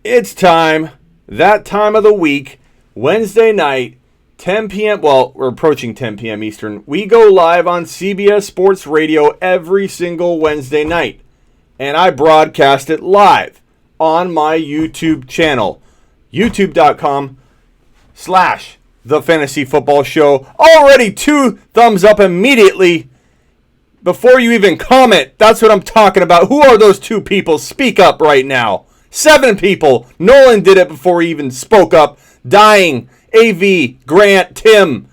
It's time. That time of the week, Wednesday night, 10 p.m. Well, we're approaching 10 p.m. Eastern. We go live on CBS Sports Radio every single Wednesday night. And I broadcast it live on my YouTube channel, youtube.com/The Fantasy Football Show. Already 2 thumbs up immediately before you even comment. That's what I'm talking about. Who are those 2 people? Speak up right now. 7 people. Nolan did it before he even spoke up. Dying. AV. Grant. Tim.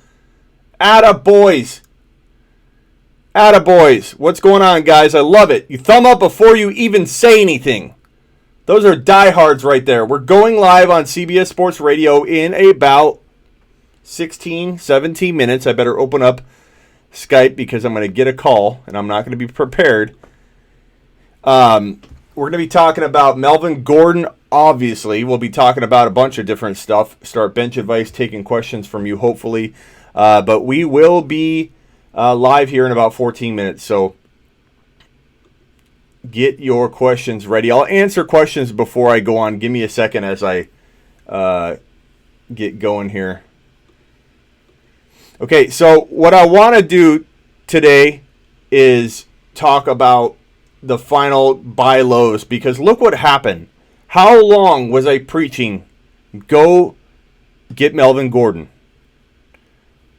Attaboys. Attaboys. What's going on, guys? I love it. You thumb up before you even say anything. Those are diehards right there. We're going live on CBS Sports Radio in about 16, 17 minutes. I better open up Skype because I'm going to get a call and I'm not going to be prepared. We're going to be talking about Melvin Gordon, obviously. We'll be talking about a bunch of different stuff. Start bench advice, taking questions from you, hopefully. But we will be live here in about 14 minutes. So get your questions ready. I'll answer questions before I go on. Give me a second as I get going here. Okay, so what I want to do today is talk about the final buy lows, because look what happened. How long was I preaching, go get Melvin Gordon?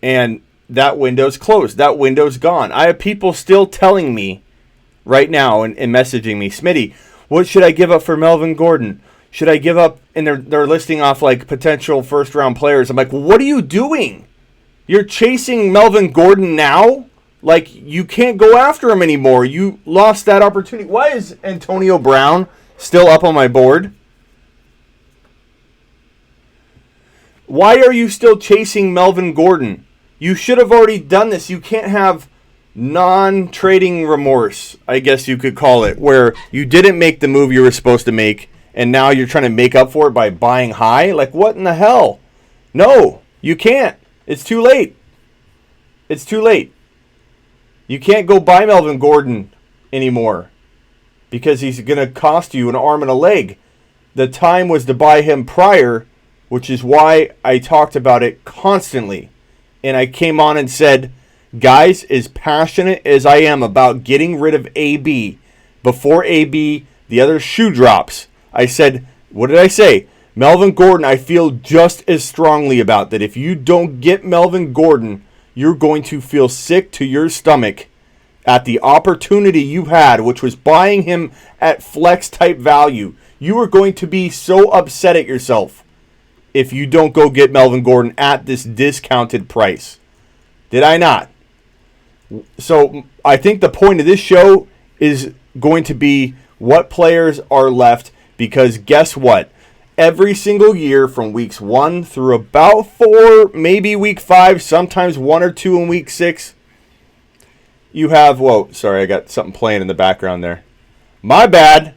And that window's closed. That window's gone. I have people still telling me right now and messaging me, Smitty, what should I give up for Melvin Gordon? Should I give up? And they're listing off like potential first-round players. I'm like, well, what are you doing? You're chasing Melvin Gordon now? Like, you can't go after him anymore. You lost that opportunity. Why is Antonio Brown still up on my board? Why are you still chasing Melvin Gordon? You should have already done this. You can't have non-trading remorse, I guess you could call it, where you didn't make the move you were supposed to make, and now you're trying to make up for it by buying high? Like, what in the hell? No, you can't. It's too late. It's too late. You can't go buy Melvin Gordon anymore because he's going to cost you an arm and a leg. The time was to buy him prior, which is why I talked about it constantly. And I came on and said, guys, as passionate as I am about getting rid of AB, before AB, the other shoe drops, I said, what did I say? Melvin Gordon, I feel just as strongly about that. If you don't get Melvin Gordon, you're going to feel sick to your stomach at the opportunity you had, which was buying him at flex type value. You are going to be so upset at yourself if you don't go get Melvin Gordon at this discounted price. Did I not? So I think the point of this show is going to be what players are left, because guess what? Every single year from weeks 1 through about 4, maybe week 5, sometimes 1 or 2 in week 6, you have, whoa, sorry, I got something playing in the background there. My bad.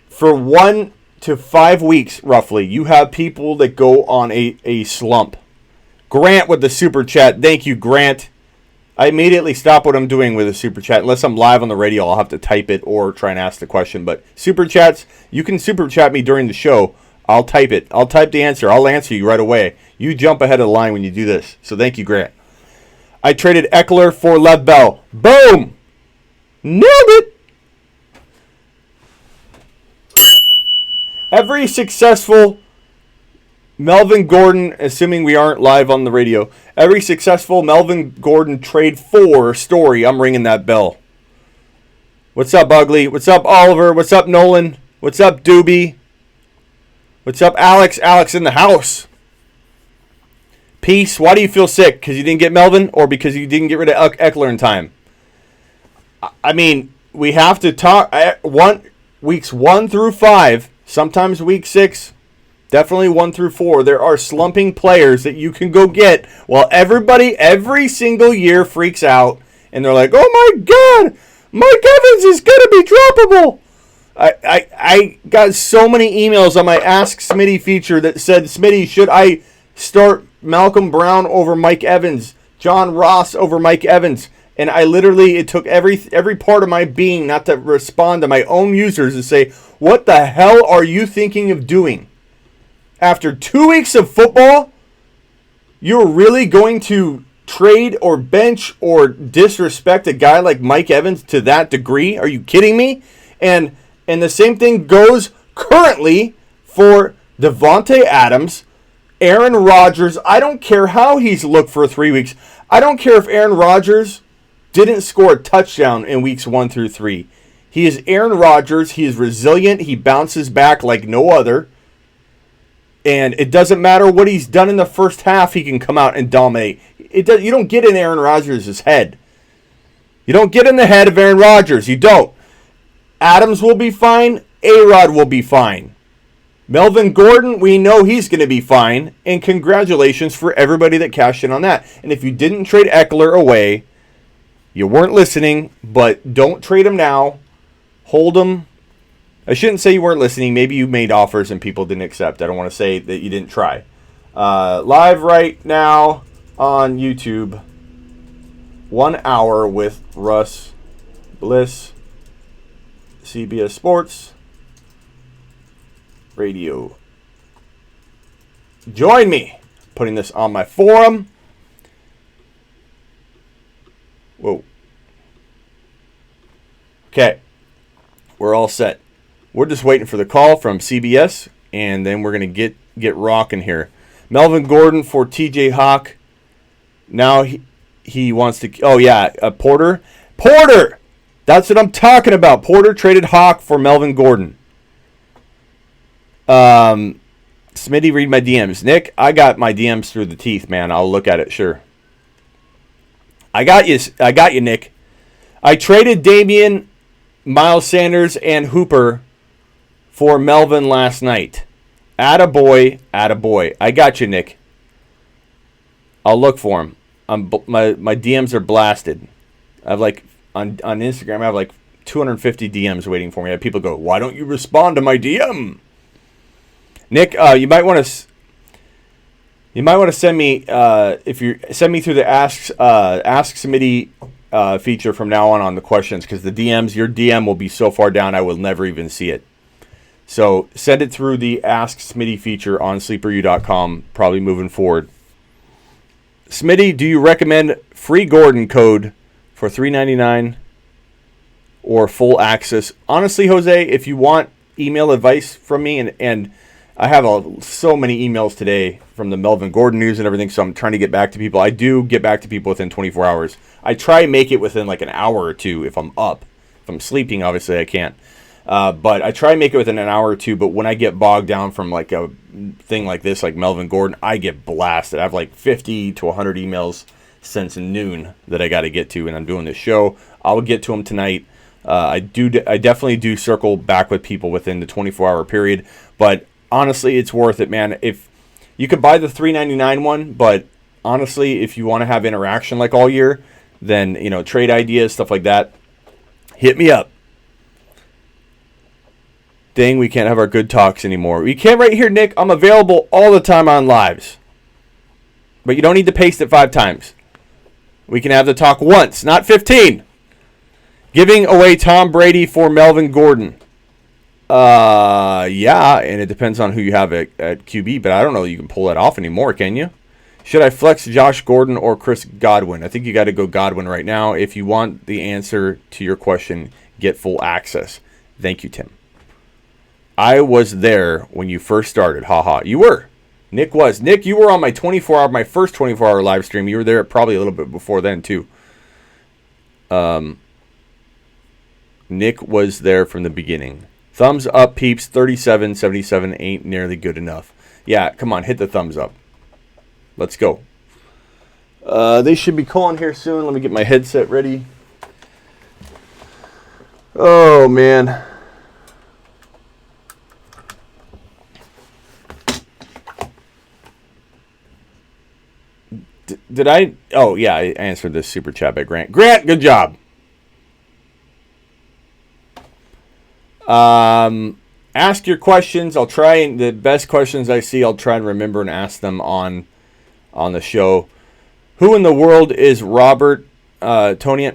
For 1 to 5 weeks, roughly, you have people that go on a slump. Grant with the super chat. Thank you, Grant. I immediately stop what I'm doing with a super chat. Unless I'm live on the radio, I'll have to type it or try and ask the question. But super chats, you can super chat me during the show. I'll type it. I'll type the answer. I'll answer you right away. You jump ahead of the line when you do this. So thank you, Grant. I traded Eckler for Lev Bell. Boom! Nailed it! Every successful Melvin Gordon, assuming we aren't live on the radio, every successful Melvin Gordon trade for story, I'm ringing that bell. What's up, Ugly? What's up, Oliver? What's up, Nolan? What's up, Doobie? What's up, Alex? Alex in the house. Peace. Why do you feel sick? Because you didn't get Melvin, or because you didn't get rid of Eckler in time? I mean, we have to talk. Weeks 1 through 5, sometimes week 6, definitely 1 through 4. There are slumping players that you can go get while everybody every single year freaks out and they're like, oh my God, Mike Evans is going to be droppable. I got so many emails on my Ask Smitty feature that said, Smitty, should I start Malcolm Brown over Mike Evans, John Ross over Mike Evans? And it took every part of my being not to respond to my own users and say, what the hell are you thinking of doing? After 2 weeks of football, you're really going to trade or bench or disrespect a guy like Mike Evans to that degree? Are you kidding me? And the same thing goes currently for Devontae Adams, Aaron Rodgers. I don't care how he's looked for 3 weeks. I don't care if Aaron Rodgers didn't score a touchdown in weeks 1 through 3. He is Aaron Rodgers. He is resilient. He bounces back like no other. And it doesn't matter what he's done in the first half, he can come out and dominate. You don't get in Aaron Rodgers' head. You don't get in the head of Aaron Rodgers. You don't. Adams will be fine. A-Rod will be fine. Melvin Gordon, we know he's going to be fine. And congratulations for everybody that cashed in on that. And if you didn't trade Eckler away, you weren't listening, but don't trade him now. Hold him. I shouldn't say you weren't listening. Maybe you made offers and people didn't accept. I don't want to say that you didn't try. Live right now on YouTube. 1 hour with Russ Bliss. CBS Sports Radio. Join me. Putting this on my forum. Whoa. Okay. We're all set. We're just waiting for the call from CBS, and then we're going to get rocking here. Melvin Gordon for TJ Hawk. Now he wants to... Oh, yeah, Porter. Porter! That's what I'm talking about. Porter traded Hawk for Melvin Gordon. Smitty, read my DMs. Nick, I got my DMs through the teeth, man. I'll look at it, sure. I got you, Nick. I traded Damian, Miles Sanders, and Hooper for Melvin last night. Attaboy, attaboy. I got you, Nick. I'll look for him. My DMs are blasted. I have on Instagram, I have 250 DMs waiting for me. I have people go, why don't you respond to my DM? Nick, you might want to send me if you send me through the Ask Smitty feature from now on the questions, because the DMs, your DM will be so far down I will never even see it. So send it through the Ask Smitty feature on sleeperu.com, probably moving forward. Smitty, do you recommend free Gordon code for $3.99 or full access? Honestly, Jose, if you want email advice from me, and I have so many emails today from the Melvin Gordon news and everything, so I'm trying to get back to people. I do get back to people within 24 hours. I try and make it within an hour or two if I'm up. If I'm sleeping, obviously I can't. But I try and make it within an hour or two, but when I get bogged down from a thing like this, like Melvin Gordon, I get blasted. I have 50 to 100 emails since noon that I got to get to, and I'm doing this show. I'll get to them tonight. I definitely do circle back with people within the 24-hour period, but honestly, it's worth it, man. If you could buy the $3.99 one, but honestly, if you want to have interaction all year, then trade ideas, stuff like that, hit me up. Dang, we can't have our good talks anymore. We can right here, Nick. I'm available all the time on lives. But you don't need to paste it 5 times. We can have the talk once, not 15. Giving away Tom Brady for Melvin Gordon. Yeah, and it depends on who you have at QB, but I don't know you can pull that off anymore, can you? Should I flex Josh Gordon or Chris Godwin? I think you got to go Godwin right now. If you want the answer to your question, get full access. Thank you, Tim. I was there when you first started. Haha. You were. Nick was. Nick, you were on my first 24-hour live stream. You were there probably a little bit before then, too. Nick was there from the beginning. Thumbs up, peeps. 3777 ain't nearly good enough. Yeah, come on. Hit the thumbs up. Let's go. They should be calling here soon. Let me get my headset ready. Oh, man. Did I? Oh, yeah, I answered this super chat by Grant. Grant, good job. Ask your questions. I'll try, and the best questions I see, I'll try and remember and ask them on the show. Who in the world is Robert Tony,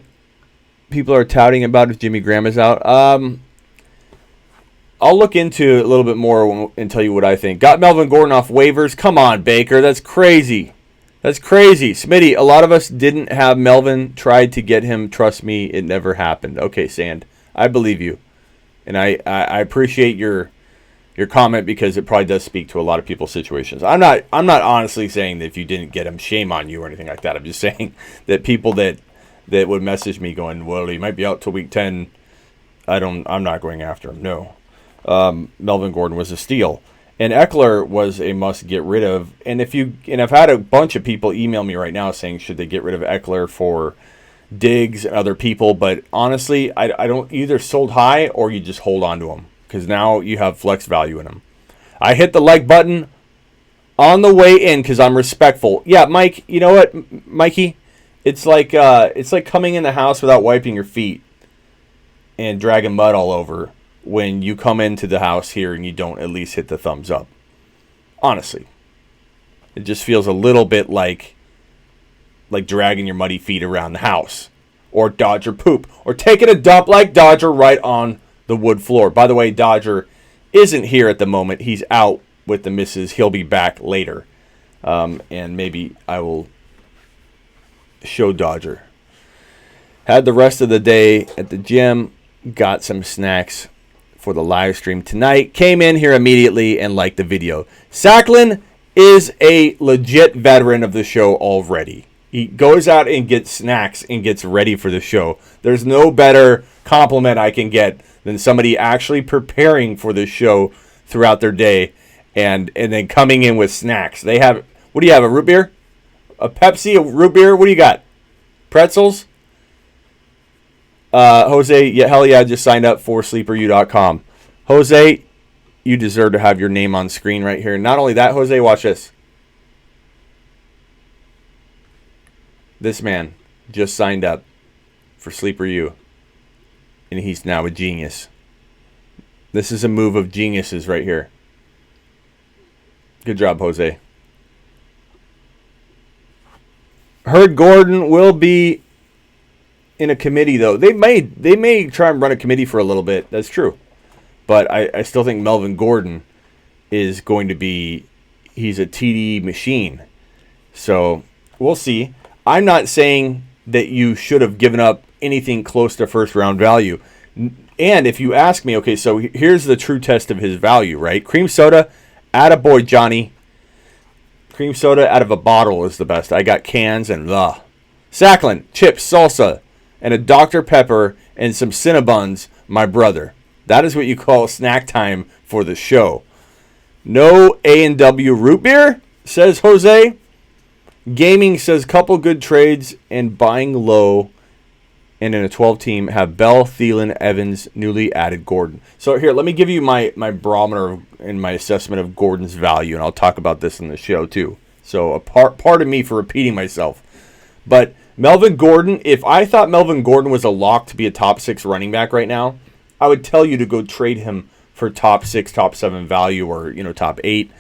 people are touting about if Jimmy Graham is out. I'll look into it a little bit more and tell you what I think. Got Melvin Gordon off waivers. Come on, Baker. That's crazy. That's crazy. Smitty, a lot of us didn't have Melvin. Tried to get him. Trust me, it never happened. Okay, Sand. I believe you. And I appreciate your comment because it probably does speak to a lot of people's situations. I'm not honestly saying that if you didn't get him, shame on you or anything like that. I'm just saying that people that would message me going, well, he might be out till week 10. I'm not going after him. No. Melvin Gordon was a steal, and Eckler was a must get rid of. And I've had a bunch of people email me right now saying should they get rid of Eckler for Diggs and other people, but honestly, I don't either sold high or you just hold on to him because now you have flex value in him. I hit the like button on the way in because I'm respectful. Yeah, Mike, you know what, Mikey? It's like coming in the house without wiping your feet and dragging mud all over when you come into the house here and you don't at least hit the thumbs up. Honestly. It just feels a little bit like dragging your muddy feet around the house. Or Dodger poop. Or taking a dump like Dodger right on the wood floor. By the way, Dodger isn't here at the moment. He's out with the missus. He'll be back later. And maybe I will show Dodger. Had the rest of the day at the gym. Got some snacks for the live stream tonight. Came in here immediately and liked the video. Sacklin is a legit veteran of the show already. He goes out and gets snacks and gets ready for the show. There's no better compliment I can get than somebody actually preparing for the show throughout their day and then coming in with snacks. They have, what do you have, a root beer? A Pepsi, a root beer? What do you got? Pretzels? Jose, yeah, hell yeah, I just signed up for sleeperu.com. Jose, you deserve to have your name on screen right here. Not only that, Jose, watch this. This man just signed up for Sleeper U, and he's now a genius. This is a move of geniuses right here. Good job, Jose. Heard Gordon will be in a committee, though. They may try and run a committee for a little bit. That's true. But I still think Melvin Gordon is going to be, he's a TD machine. So we'll see. I'm not saying that you should have given up anything close to first round value. And if you ask me, okay, so here's the true test of his value, right? Cream soda, attaboy Johnny. Cream soda out of a bottle is the best. I got cans and Sacklin, chips, salsa, and a Dr. Pepper and some Cinnabons, my brother. That is what you call snack time for the show. No A&W root beer, says Jose. Gaming says couple good trades and buying low. And in a 12 team have Bell, Thielen, Evans, newly added Gordon. So here, let me give you my barometer and my assessment of Gordon's value. And I'll talk about this in the show too. So pardon me for repeating myself. But Melvin Gordon, if I thought Melvin Gordon was a lock to be a top 6 running back right now, I would tell you to go trade him for top 6, top 7 value or, top 8.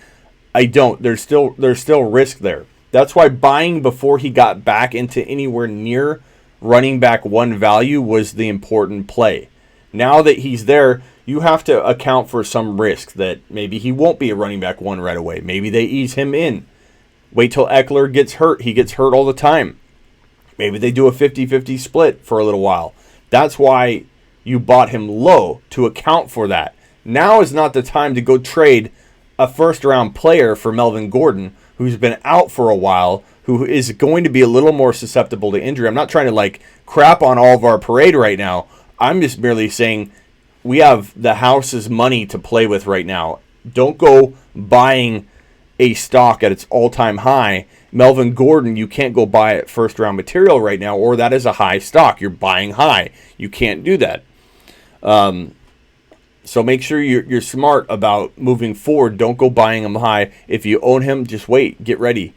I don't. There's still risk there. That's why buying before he got back into anywhere near running back 1 value was the important play. Now that he's there, you have to account for some risk that maybe he won't be a running back 1 right away. Maybe they ease him in. Wait till Eckler gets hurt. He gets hurt all the time. Maybe they do a 50-50 split for a little while. That's why you bought him low, to account for that. Now is not the time to go trade a first-round player for Melvin Gordon, who's been out for a while, who is going to be a little more susceptible to injury. I'm not trying to crap on all of our parade right now. I'm just merely saying we have the house's money to play with right now. Don't go buying a stock at its all-time high. Melvin Gordon, you can't go buy at first-round material right now, or that is a high stock. You're buying high. You can't do that. So make sure you're smart about moving forward. Don't go buying him high. If you own him, just wait. Get ready.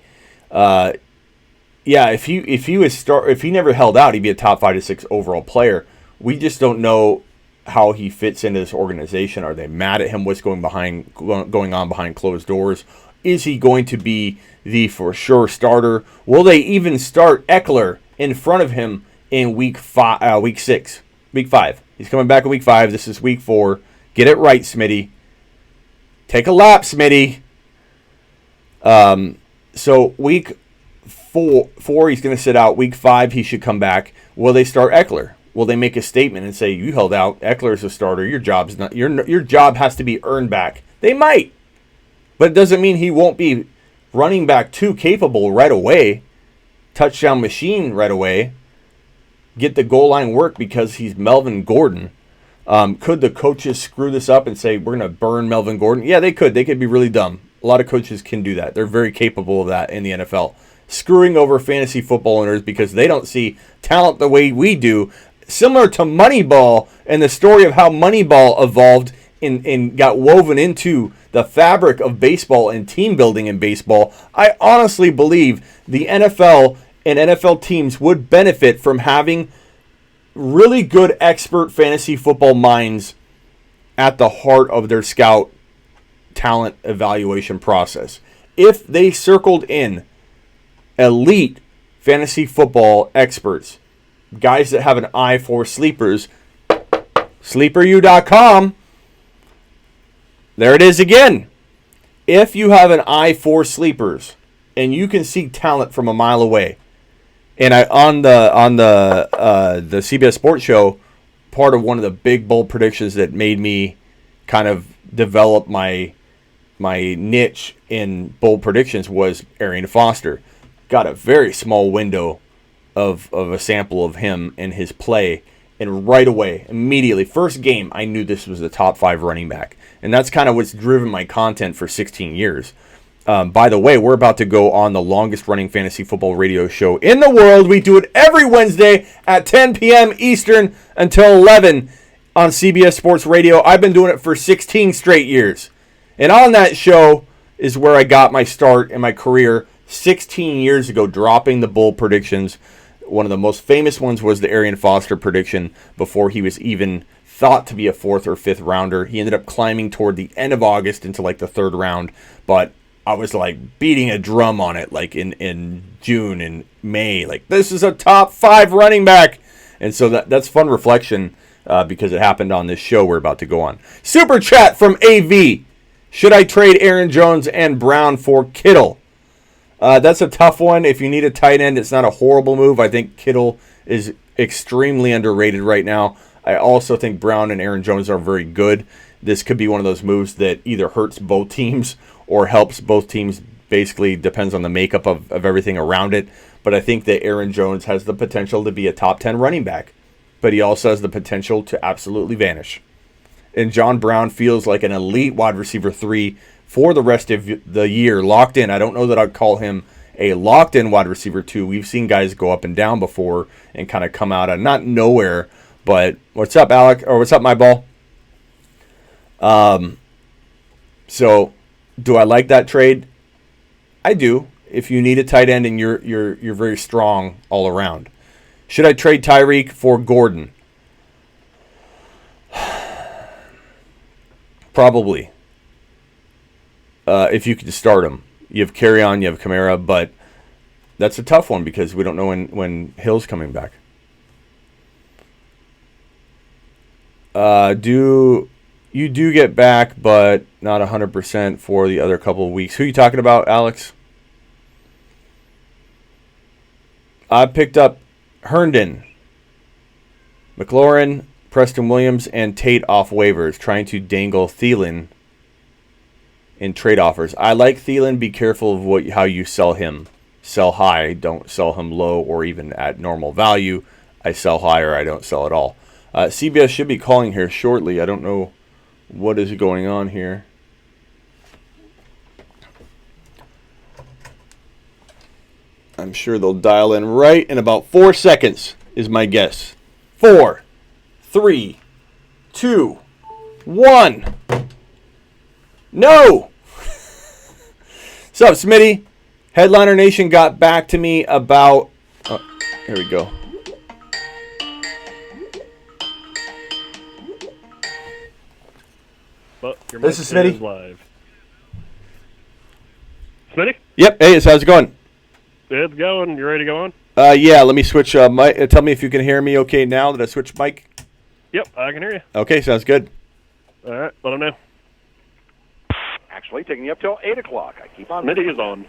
If he never held out, he'd be a top 5 to 6 overall player. We just don't know how he fits into this organization. Are they mad at him? What's going on behind closed doors? Is he going to be the for sure starter? Will they even start Eckler in front of him in week 6. Week 5. He's coming back in week 5. This is week 4. Get it right, Smitty. Take a lap, Smitty. So week 4, he's going to sit out. Week 5, he should come back. Will they start Eckler? Will they make a statement and say, you held out, Eckler's a starter, your job has to be earned back? They might. But it doesn't mean he won't be running back 2 capable right away. Touchdown machine right away. Get the goal line work because he's Melvin Gordon. Could the coaches screw this up and say, we're going to burn Melvin Gordon? Yeah, they could. They could be really dumb. A lot of coaches can do that. They're very capable of that in the NFL. Screwing over fantasy football owners because they don't see talent the way we do. Similar to Moneyball and the story of how Moneyball evolved and got woven into the fabric of baseball and team building in baseball. I honestly believe the NFL and NFL teams would benefit from having really good expert fantasy football minds at the heart of their scout talent evaluation process. If they circled in elite fantasy football experts, guys that have an eye for sleepers, sleeperu.com, there it is again. If you have an eye for sleepers and you can see talent from a mile away, and on the CBS Sports Show, part of one of the big bold predictions that made me kind of develop my niche in bold predictions was Arian Foster. Got a very small window of a sample of him and his play, and right away, immediately, first game, I knew this was the top 5 running back. And that's kind of what's driven my content for 16 years. By the way, we're about to go on the longest running fantasy football radio show in the world. We do it every Wednesday at 10 p.m. Eastern until 11 on CBS Sports Radio. I've been doing it for 16 straight years. And on that show is where I got my start in my career 16 years ago, dropping the bold predictions. One of the most famous ones was the Arian Foster prediction before he was even thought to be a 4th or 5th rounder. He ended up climbing toward the end of August into like the 3rd round, but I was like beating a drum on it like in June and May. Like, this is a top 5 running back. And so that's fun reflection because it happened on this show we're about to go on. Super chat from AV. Should I trade Aaron Jones and Brown for Kittle? That's a tough one. If you need a tight end, it's not a horrible move. I think Kittle is extremely underrated right now. I also think Brown and Aaron Jones are very good. This could be one of those moves that either hurts both teams or helps both teams. Basically depends on the makeup of everything around it. But I think that Aaron Jones has the potential to be a top 10 running back. But he also has the potential to absolutely vanish. And John Brown feels like an elite wide receiver 3 for the rest of the year, locked in. I don't know that I'd call him a locked-in wide receiver 2. We've seen guys go up and down before and kind of come out of not nowhere. But what's up, Alec? Or what's up, my ball? So, do I like that trade? I do. If you need a tight end and you're very strong all around. Should I trade Tyreek for Gordon? Probably. If you could start him. You have Carry-On, you have Kamara, but that's a tough one because we don't know when Hill's coming back. You do get back, but not 100% for the other couple of weeks. Who are you talking about, Alex? I picked up Herndon, McLaurin, Preston Williams, and Tate off waivers, trying to dangle Thielen in trade offers. I like Thielen. Be careful of how you sell him. Sell high. Don't sell him low or even at normal value. I sell high or I don't sell at all. CBS should be calling here shortly. I don't know what is going on here. I'm sure they'll dial in right in about 4 seconds is my guess. 4, 3, 2, 1. No! What's up, Smitty? Headliner Nation got back to me about... Oh, here we go. Well, this is Smitty. Live. Smitty? Yep. Hey, how's it going? It's going. You ready to go on? Yeah, let me switch mic. Tell me if you can hear me okay now that I switched mic. Yep, I can hear you. Okay, sounds good. All right, let them know. Actually, taking you up till 8 o'clock. I keep on Smitty is on.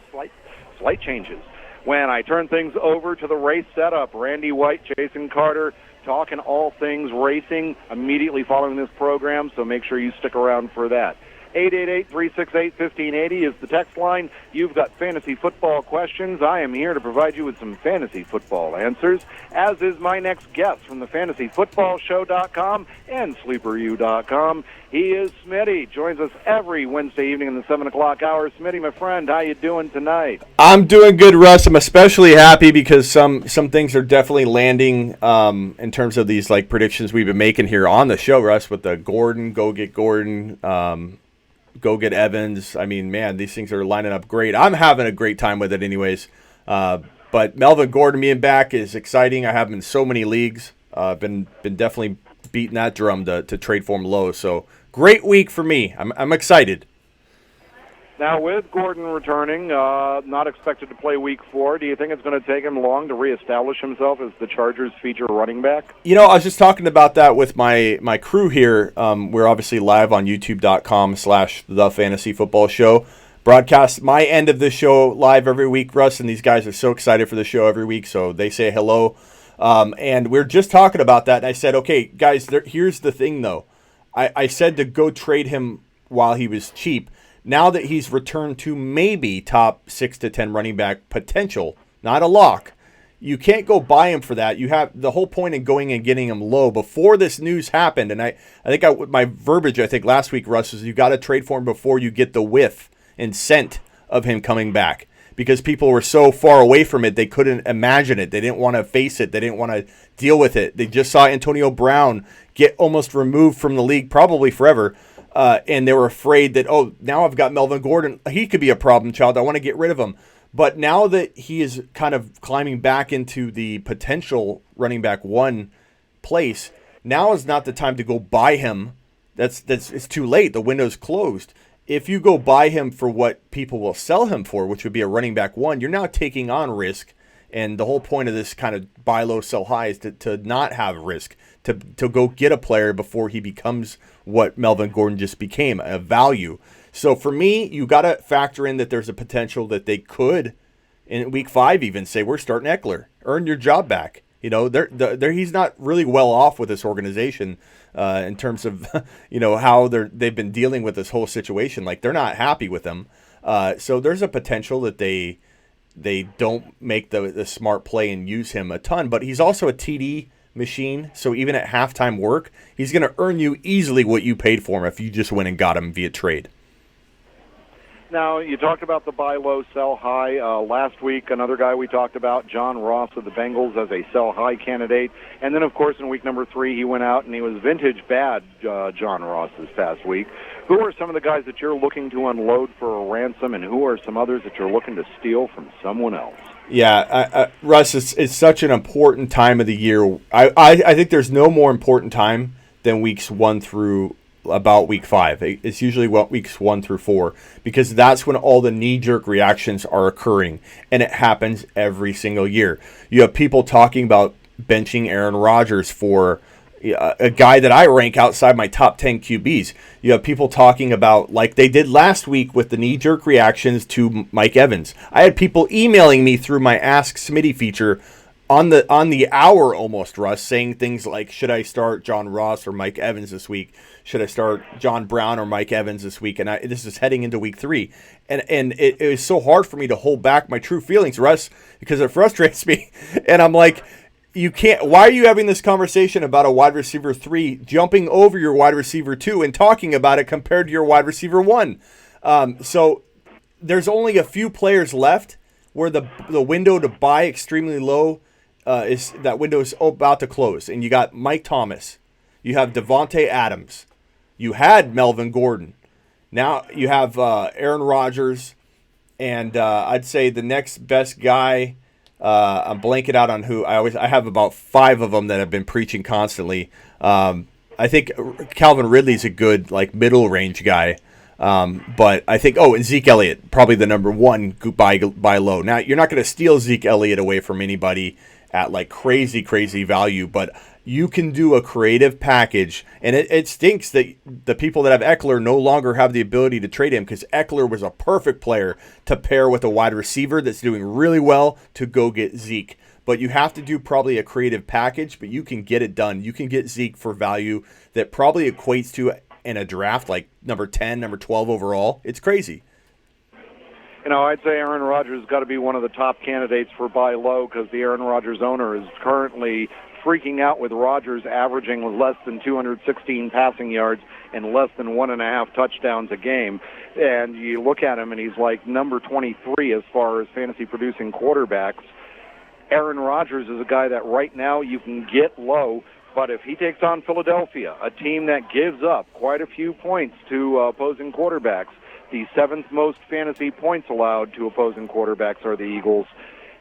Slight changes. When I turn things over to the race setup, Randy White, Jason Carter, talking all things racing immediately following this program, so make sure you stick around for that. 888-368-1580 is the text line. You've got fantasy football questions. I am here to provide you with some fantasy football answers, as is my next guest from the fantasyfootballshow.com and sleeperu.com. He is Smitty. Joins us every Wednesday evening in the 7 o'clock hour. Smitty, my friend, how you doing tonight? I'm doing good, Russ. I'm especially happy because some things are definitely landing in terms of these like predictions we've been making here on the show, Russ, with the Gordon, go get Gordon, go get Evans. I mean, man, these things are lining up great. I'm having a great time with it anyways. But Melvin Gordon being back is exciting. I have him in so many leagues. Been definitely beating that drum to trade for him low. So great week for me. I'm excited. Now, with Gordon returning, not expected to play Week 4, do you think it's going to take him long to reestablish himself as the Chargers' feature running back? You know, I was just talking about that with my crew here. We're obviously live on youtube.com/thefantasyfootballshow. Broadcast my end of the show live every week, Russ, and these guys are so excited for the show every week, so they say hello. And we're just talking about that, and I said, okay, guys, here's the thing, though. I said to go trade him while he was cheap. Now that he's returned to maybe top 6 to 10 running back potential, not a lock, you can't go buy him for that. You have the whole point in going and getting him low before this news happened. And I think my verbiage, I think last week, Russ, is you got to trade for him before you get the whiff and scent of him coming back, because people were so far away from it they couldn't imagine it. They didn't want to face it. They didn't want to deal with it. They just saw Antonio Brown get almost removed from the league, probably forever. And they were afraid that, oh, now I've got Melvin Gordon. He could be a problem child. I want to get rid of him. But now that he is kind of climbing back into the potential running back one place, now is not the time to go buy him. It's too late. The window's closed. If you go buy him for what people will sell him for, which would be a running back one, you're now taking on risk. And the whole point of this kind of buy low, sell high is to not have risk, to go get a player before he becomes what Melvin Gordon just became, a value. So for me, you got to factor in that there's a potential that they could, in week 5 even, say, we're starting Eckler, earn your job back. You know, he's not really well off with this organization in terms of, you know, how they've been dealing with this whole situation. Like, they're not happy with him. So there's a potential that they don't make the smart play and use him a ton. But he's also a TD machine, so even at halftime work, he's going to earn you easily what you paid for him if you just went and got him via trade. Now, you talked about the buy low, sell high. Last week, another guy we talked about, John Ross of the Bengals, as a sell high candidate. And then, of course, in week number 3, he went out and he was vintage bad, John Ross, this past week. Who are some of the guys that you're looking to unload for a ransom, and who are some others that you're looking to steal from someone else? Yeah, Russ, it's such an important time of the year. I think there's no more important time than weeks 1 through about week 5. It's usually weeks 1 through 4, because that's when all the knee-jerk reactions are occurring, and it happens every single year. You have people talking about benching Aaron Rodgers for a guy that I rank outside my top 10 QBs. You have people talking about, like they did last week with the knee-jerk reactions to Mike Evans. I had people emailing me through my Ask Smitty feature on the hour almost, Russ, saying things like, should I start John Ross or Mike Evans this week? Should I start John Brown or Mike Evans this week? And this is heading into week 3. And it was so hard for me to hold back my true feelings, Russ, because it frustrates me. And I'm like, you can't. Why are you having this conversation about a wide receiver 3 jumping over your wide receiver 2 and talking about it compared to your wide receiver 1? So there's only a few players left where the window to buy extremely low that window is about to close. And you got Mike Thomas, you have Devontae Adams, you had Melvin Gordon, now you have Aaron Rodgers, and I'd say the next best guy. I'm blanking out on who. I have about 5 of them that have been preaching constantly. I think Calvin Ridley's a good middle range guy. But I think, and Zeke Elliott, probably the number one buy low. Now, you're not going to steal Zeke Elliott away from anybody at like crazy, crazy value, but you can do a creative package. And it stinks that the people that have Eckler no longer have the ability to trade him, because Eckler was a perfect player to pair with a wide receiver that's doing really well to go get Zeke. But you have to do probably a creative package, but you can get it done. You can get Zeke for value that probably equates to in a draft like number 10, number 12 overall. It's crazy. I'd say Aaron Rodgers has got to be one of the top candidates for buy low, because the Aaron Rodgers owner is currently freaking out with Rodgers averaging less than 216 passing yards and less than 1.5 touchdowns a game. And you look at him, and he's like number 23 as far as fantasy producing quarterbacks. Aaron Rodgers is a guy that right now you can get low, but if he takes on Philadelphia, a team that gives up quite a few points to opposing quarterbacks, the 7th most fantasy points allowed to opposing quarterbacks are the Eagles.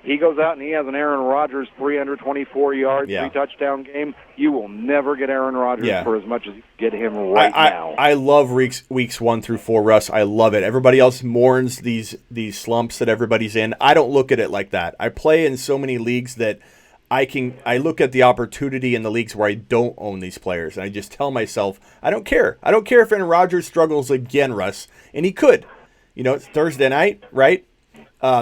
He goes out and he has an Aaron Rodgers 324 yards, 3-touchdown game. You will never get Aaron Rodgers for as much as you get him now. I love weeks 1 through 4, Russ. I love it. Everybody else mourns these slumps that everybody's in. I don't look at it like that. I play in so many leagues that I look at the opportunity in the leagues where I don't own these players, and I just tell myself, I don't care. I don't care if Aaron Rodgers struggles again, Russ, and he could. It's Thursday night, right?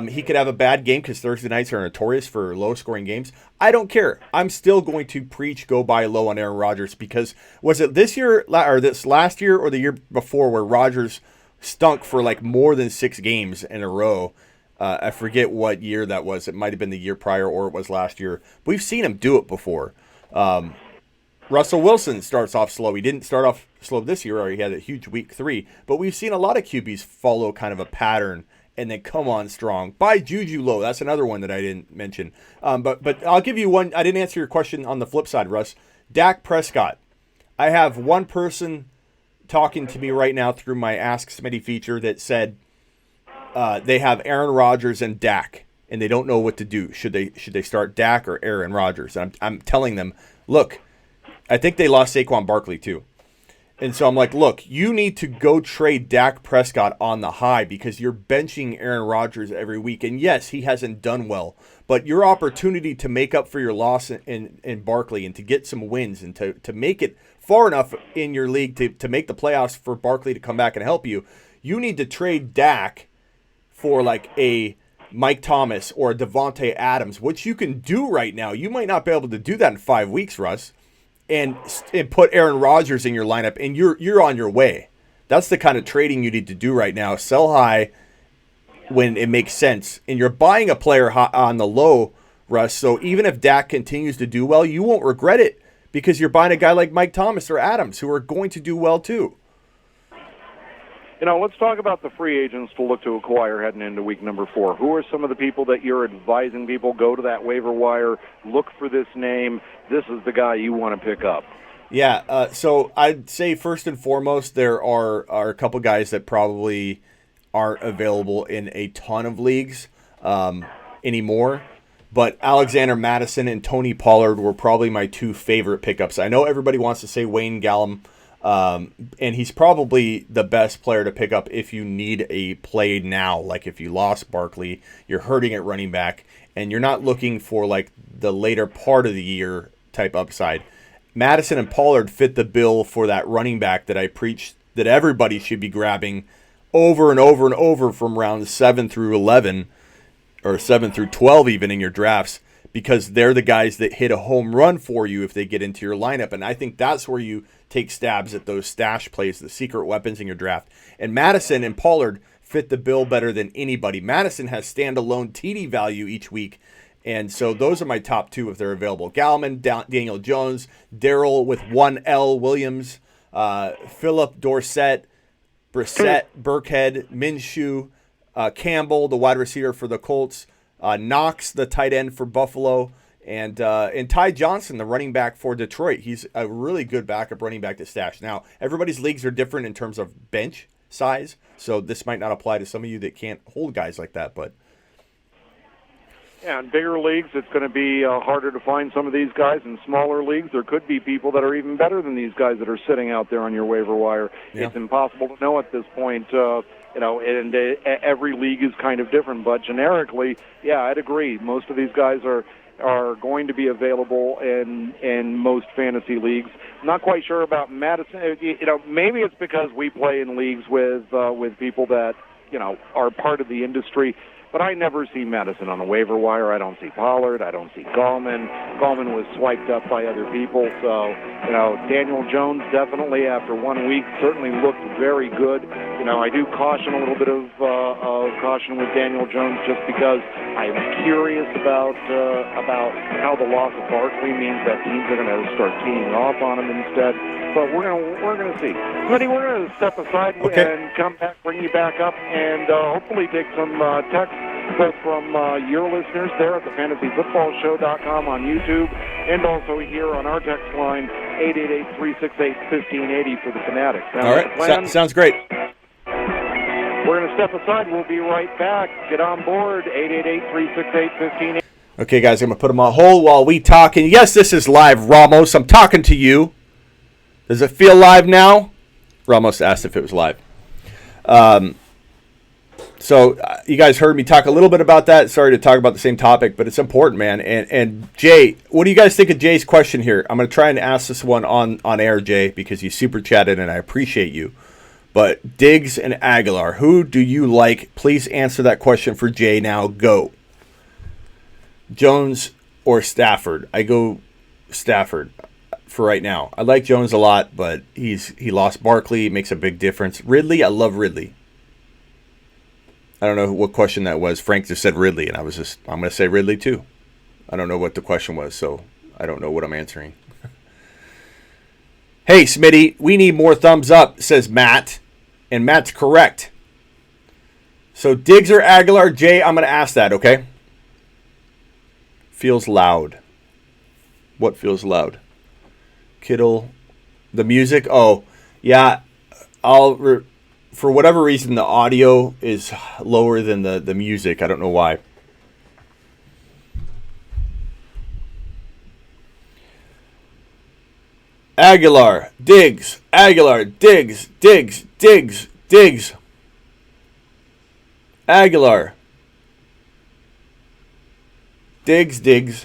He could have a bad game because Thursday nights are notorious for low-scoring games. I don't care. I'm still going to preach go buy low on Aaron Rodgers, because was it this year or this last year or the year before where Rodgers stunk for like more than 6 games in a row? I forget what year that was. It might have been the year prior, or it was last year. We've seen him do it before. Russell Wilson starts off slow. He didn't start off slow this year, or he had a huge week 3. But we've seen a lot of QBs follow kind of a pattern and then come on strong. Buy Juju low. That's another one that I didn't mention. But I'll give you one. I didn't answer your question on the flip side, Russ. Dak Prescott. I have one person talking to me right now through my Ask Smitty feature that said they have Aaron Rodgers and Dak, and they don't know what to do. Should they start Dak or Aaron Rodgers? And I'm telling them, look, I think they lost Saquon Barkley too. And so I'm like, look, you need to go trade Dak Prescott on the high, because you're benching Aaron Rodgers every week. And yes, he hasn't done well, but your opportunity to make up for your loss in Barkley and to get some wins and to make it far enough in your league to make the playoffs for Barkley to come back and help you, you need to trade Dak for like a Mike Thomas or a Devontae Adams, which you can do right now. You might not be able to do that in 5 weeks, Russ, and put Aaron Rodgers in your lineup, and you're on your way. That's the kind of trading you need to do right now. Sell high when it makes sense, and you're buying a player on the low, Russ. So even if Dak continues to do well, you won't regret it, because you're buying a guy like Mike Thomas or Adams who are going to do well too. Let's talk about the free agents to look to acquire heading into week number 4. Who are some of the people that you're advising people, go to that waiver wire, look for this name, this is the guy you want to pick up? Yeah, so I'd say first and foremost, there are a couple guys that probably aren't available in a ton of leagues anymore. But Alexander Mattison and Tony Pollard were probably my 2 favorite pickups. I know everybody wants to say Wayne Gallum, and he's probably the best player to pick up if you need a play now. Like if you lost Barkley, you're hurting at running back, and you're not looking for like the later part of the year type upside. Madison and Pollard fit the bill for that running back that I preached that everybody should be grabbing over and over and over from round 7 through 11 or 7 through 12 even in your drafts, because they're the guys that hit a home run for you if they get into your lineup. And I think that's where you take stabs at those stash plays, the secret weapons in your draft. And Madison and Pollard fit the bill better than anybody. Madison has standalone TD value each week. And so those are my top 2 if they're available. Gallman, Daniel Jones, Darrell with 1L Williams, Phillip Dorsett, Brissett, Burkhead, Minshew, Campbell, the wide receiver for the Colts, Knox, the tight end for Buffalo, and Ty Johnson, the running back for Detroit. He's a really good backup running back to stash. Now, everybody's leagues are different in terms of bench size, so this might not apply to some of you that can't hold guys like that, but Yeah, in bigger leagues, it's going to be harder to find some of these guys. In smaller leagues, there could be people that are even better than these guys that are sitting out there on your waiver wire. Yeah. It's impossible to know at this point. And every league is kind of different. But generically, yeah, I'd agree. Most of these guys are going to be available in most fantasy leagues. I'm not quite sure about Madison. Maybe it's because we play in leagues with people that are part of the industry. But I never see Madison on the waiver wire. I don't see Pollard. I don't see Gallman. Gallman was swiped up by other people. So, Daniel Jones definitely after 1 week certainly looked very good. I do caution a little bit of caution with Daniel Jones just because I'm curious about how the loss of Barkley means that teams are going to start teeing off on him instead. But we're gonna see. Buddy, we're gonna step aside and come back, bring you back up, and hopefully take some text both from your listeners there at the fantasyfootballshow.com on YouTube, and also here on our text line 888-368-1580 for the Fanatics. All right, sounds great. We're going to step aside. We'll be right back. Get on board, 888-368-1580. Okay, guys, I'm going to put them on hold while we talk. And yes, this is live, Ramos. I'm talking to you. Does it feel live now? Ramos asked if it was live. So you guys heard me talk a little bit about that. Sorry to talk about the same topic, but it's important, man. And Jay, what do you guys think of Jay's question here? I'm going to try and ask this one on air, Jay, because you super chatted, and I appreciate you. But Diggs and Aguilar, who do you like? Please answer that question for Jay now. Go. Jones or Stafford? I go Stafford for right now. I like Jones a lot, but he lost Barkley. Makes a big difference. Ridley, I love Ridley. I don't know what question that was. Frank just said Ridley, and I'm going to say Ridley too. I don't know what the question was, so I don't know what I'm answering. Hey, Smitty, we need more thumbs up, says Matt. And Matt's correct. So Diggs or Aguilar? Jay, I'm going to ask that, okay? Feels loud. What feels loud? Kittle. The music? Oh, yeah. For whatever reason, the audio is lower than the music. I don't know why. Aguilar, Diggs, Aguilar, Diggs, Diggs, Diggs, Diggs. Aguilar. Diggs, Diggs.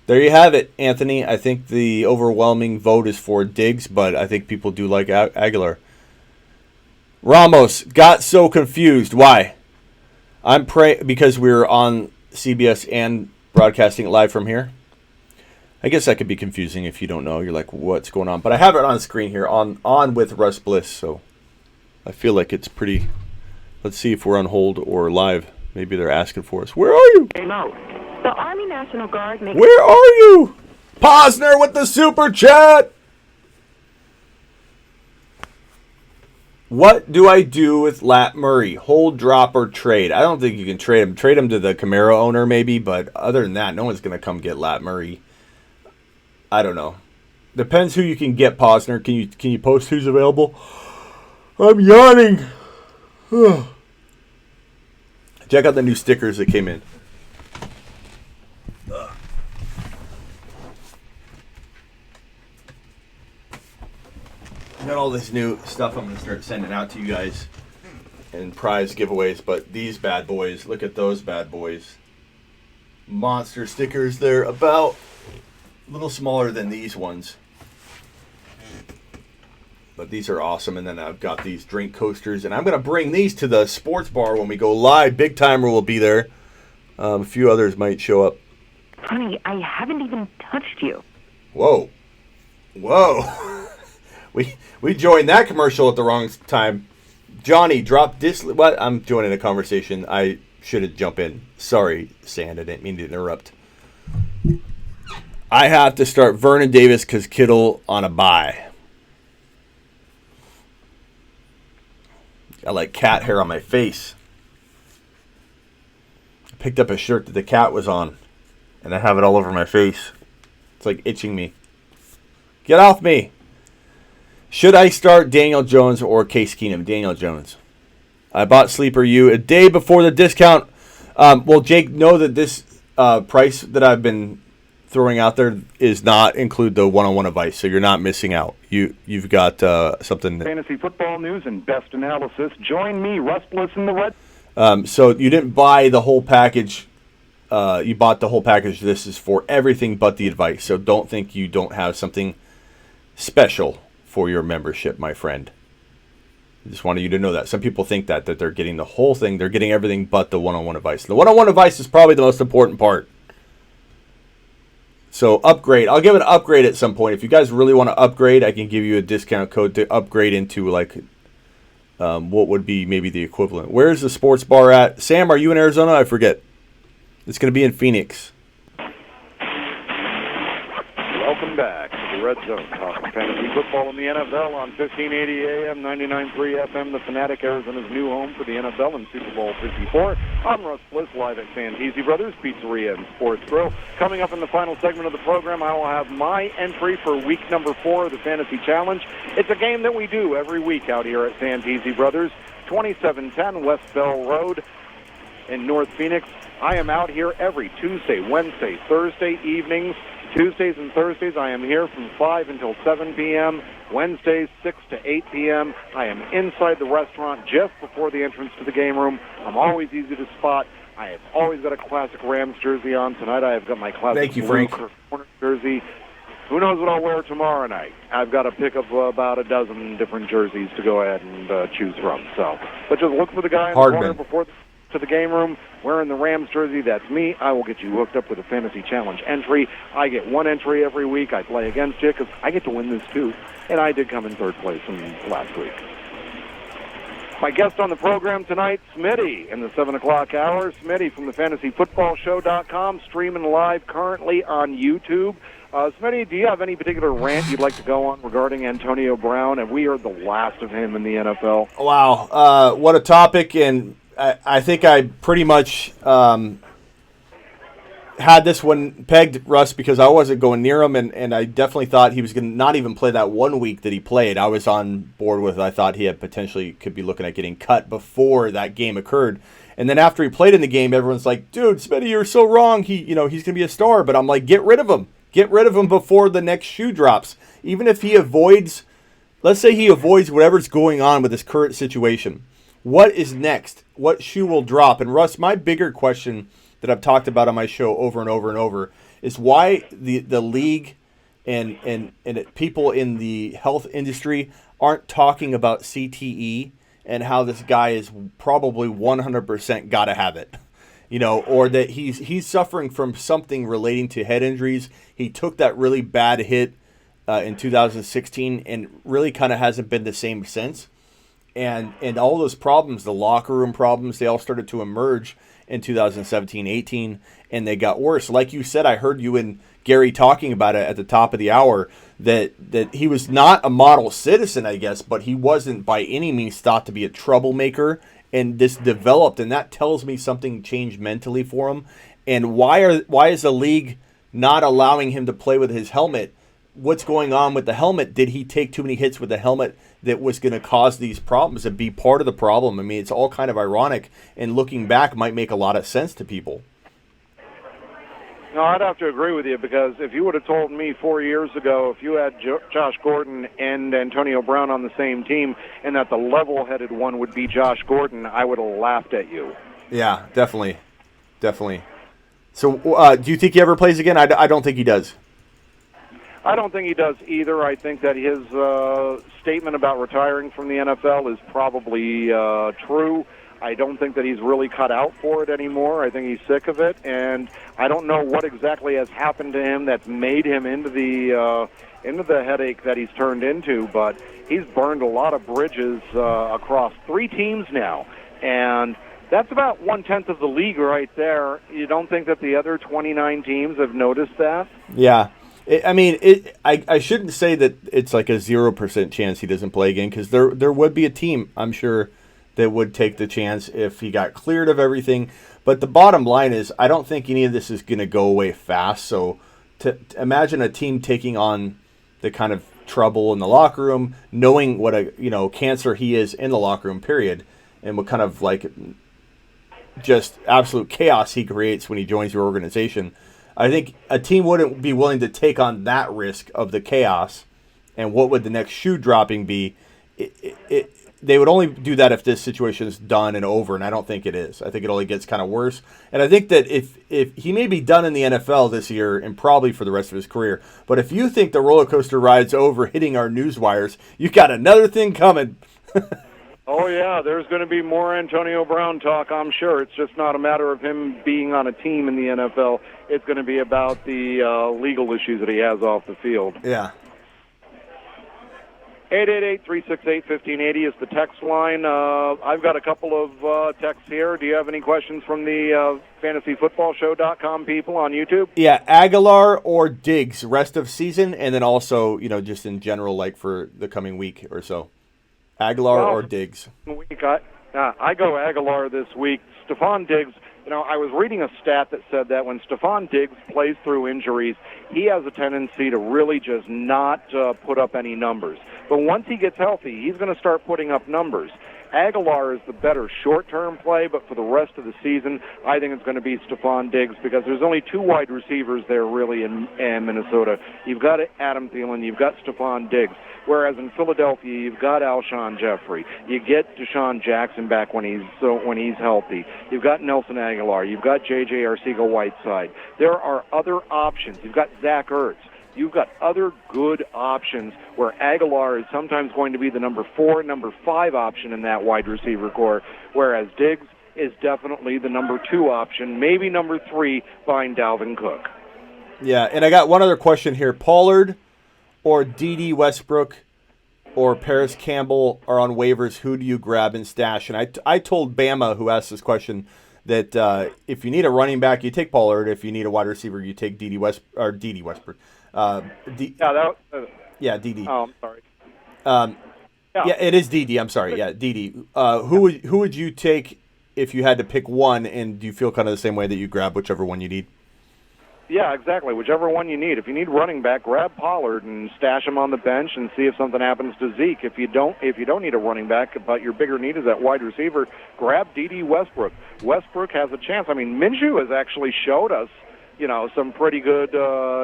There you have it, Anthony. I think the overwhelming vote is for Diggs, but I think people do like Aguilar. Ramos got so confused. Why? Because we're on CBS and broadcasting it live from here. I guess that could be confusing if you don't know. You're like, what's going on? But I have it on screen here, on with Russ Bliss, so I feel like it's pretty... Let's see if we're on hold or live. Maybe they're asking for us. Where are you? Remote. The Army National Guard makes... Where are you? Posner with the super chat! What do I do with Lat Murray? Hold, drop, or trade? I don't think you can trade him. Trade him to the Camaro owner maybe, but other than that, no one's going to come get Lat Murray. I don't know. Depends who you can get, Posner. Can you post who's available? I'm yawning. Check out the new stickers that came in. Got all this new stuff I'm going to start sending out to you guys and prize giveaways, but these bad boys, look at those bad boys. Monster stickers. They're about a little smaller than these ones. But these are awesome. And then I've got these drink coasters. And I'm going to bring these to the sports bar when we go live. Big Timer will be there. A few others might show up. Honey, I haven't even touched you. Whoa. We joined that commercial at the wrong time. Johnny, drop this. What? I'm joining a conversation. I should have jumped in. Sorry, Sand. I didn't mean to interrupt. I have to start Vernon Davis because Kittle on a bye. I like cat hair on my face. I picked up a shirt that the cat was on, and I have it all over my face. It's like itching me. Get off me. Should I start Daniel Jones or Case Keenum? Daniel Jones. I bought Sleeper U a day before the discount. Well, Jake, know that price that I've been throwing out there is not include the one-on-one advice, so you're not missing out. You've got something. Fantasy football news and best analysis. Join me, Russ Bliss, in the red. So you didn't buy the whole package. You bought the whole package. This is for everything but the advice. So don't think you don't have something special for your membership, my friend. I just wanted you to know that. Some people think that they're getting the whole thing. They're getting everything but the one-on-one advice. The one-on-one advice is probably the most important part. So upgrade. I'll give an upgrade at some point. If you guys really want to upgrade, I can give you a discount code to upgrade into like what would be maybe the equivalent. Where's the sports bar at? Sam, are you in Arizona? I forget. It's going to be in Phoenix. Welcome back to the Red Zone, talking fantasy football in the NFL on 1580 AM, 99.3 FM, the Fanatic, Arizona's new home for the NFL and Super Bowl 54. I'm Russ Bliss, live at Santisi Brothers Pizzeria and Sports Grill. Coming up in the final segment of the program, I will have my entry for week number 4 of the Fantasy Challenge. It's a game that we do every week out here at Santisi Brothers, 2710 West Bell Road in North Phoenix. I am out here every Tuesday, Wednesday, Thursday evenings. Tuesdays and Thursdays, I am here from 5 until 7 p.m. Wednesdays, 6 to 8 p.m. I am inside the restaurant just before the entrance to the game room. I'm always easy to spot. I have always got a classic Rams jersey on. Tonight I have got my classic blue corner jersey. Who knows what I'll wear tomorrow night? I've got to pick up about a dozen different jerseys to go ahead and choose from. So, but just look for the guy in the corner before to the game room wearing the Rams jersey. That's me. I will get you hooked up with a Fantasy Challenge entry. I get one entry every week. I play against you because I get to win this too. And I did come in third place last week. My guest on the program tonight, Smitty, in the 7 o'clock hour. Smitty from the FantasyFootballShow.com, streaming live currently on YouTube. Smitty, do you have any particular rant you'd like to go on regarding Antonio Brown? And we are the last of him in the NFL. Wow, what a topic, and I think I pretty much had this one pegged, Russ, because I wasn't going near him, and I definitely thought he was going to not even play that 1 week that he played. I was on board with it. I thought he had potentially could be looking at getting cut before that game occurred. And then after he played in the game, everyone's like, dude, Smitty, you're so wrong. He's going to be a star. But I'm like, get rid of him. Get rid of him before the next shoe drops. Even if he avoids, let's say he avoids whatever's going on with his current situation. What is next? What shoe will drop? And Russ, my bigger question that I've talked about on my show over and over and over is why the league and people in the health industry aren't talking about CTE and how this guy is probably 100% got to have it. Or that he's suffering from something relating to head injuries. He took that really bad hit in 2016 and really kind of hasn't been the same since. And all those problems, the locker room problems, they all started to emerge in 2017-18, and they got worse. Like you said, I heard you and Gary talking about it at the top of the hour, that he was not a model citizen, I guess, but he wasn't by any means thought to be a troublemaker, and this developed, and that tells me something changed mentally for him. And why is the league not allowing him to play with his helmet? What's going on with the helmet? Did he take too many hits with the helmet that was going to cause these problems and be part of the problem? I mean, it's all kind of ironic, and looking back might make a lot of sense to people. No, I'd have to agree with you, because if you would have told me 4 years ago, if you had Josh Gordon and Antonio Brown on the same team and that the level-headed one would be Josh Gordon, I would have laughed at you. Yeah, definitely. So do you think he ever plays again? I don't think he does. I don't think he does either. I think that his statement about retiring from the NFL is probably true. I don't think that he's really cut out for it anymore. I think he's sick of it, and I don't know what exactly has happened to him that's made him into the headache that he's turned into. But he's burned a lot of bridges across 3 teams now, and that's about 1/10 of the league right there. You don't think that the other 29 teams have noticed that? Yeah. I shouldn't say that it's like a 0% chance he doesn't play again, because there would be a team, I'm sure, that would take the chance if he got cleared of everything. But the bottom line is, I don't think any of this is going to go away fast. So to imagine a team taking on the kind of trouble in the locker room, knowing what a cancer he is in the locker room, period, and what kind of like just absolute chaos he creates when he joins your organization. I think a team wouldn't be willing to take on that risk of the chaos. And what would the next shoe dropping be? They would only do that if this situation is done and over, and I don't think it is. I think it only gets kind of worse. And I think that if he may be done in the NFL this year and probably for the rest of his career, but if you think the roller coaster ride's over hitting our news wires, you got another thing coming. Oh, yeah, there's going to be more Antonio Brown talk, I'm sure. It's just not a matter of him being on a team in the NFL. It's going to be about the legal issues that he has off the field. Yeah. 888-368-1580 is the text line. I've got a couple of texts here. Do you have any questions from the fantasyfootballshow.com people on YouTube? Yeah, Aguilar or Diggs, rest of season, and then also, just in general, like for the coming week or so. Aguilar or Diggs? I go Aguilar this week. Stephon Diggs, I was reading a stat that said that when Stephon Diggs plays through injuries, he has a tendency to really just not put up any numbers. But once he gets healthy, he's going to start putting up numbers. Aguilar is the better short-term play, but for the rest of the season, I think it's going to be Stephon Diggs because there's only two wide receivers there really in Minnesota. You've got Adam Thielen, you've got Stephon Diggs, whereas in Philadelphia, you've got Alshon Jeffrey. You get Deshaun Jackson back when he's healthy. You've got Nelson Aguilar. You've got J.J. Arcega-Whiteside. There are other options. You've got Zach Ertz. You've got other good options where Aguilar is sometimes going to be the number 4, number 5 option in that wide receiver core, whereas Diggs is definitely the number 2 option, maybe number 3 behind Dalvin Cook. Yeah, and I got one other question here. Pollard or D.D. Westbrook or Paris Campbell are on waivers. Who do you grab and stash? And I told Bama, who asked this question, that if you need a running back, you take Pollard. If you need a wide receiver, you take D.D. Westbrook. DD. Oh, I'm sorry. Yeah, it is DD. I'm sorry. Yeah, DD. Who would you take if you had to pick one? And do you feel kind of the same way that you grab whichever one you need? Yeah, exactly. Whichever one you need. If you need running back, grab Pollard and stash him on the bench and see if something happens to Zeke. If you don't need a running back, but your bigger need is that wide receiver, grab D.D. Westbrook. Westbrook has a chance. I mean, Minshew has actually showed us some pretty good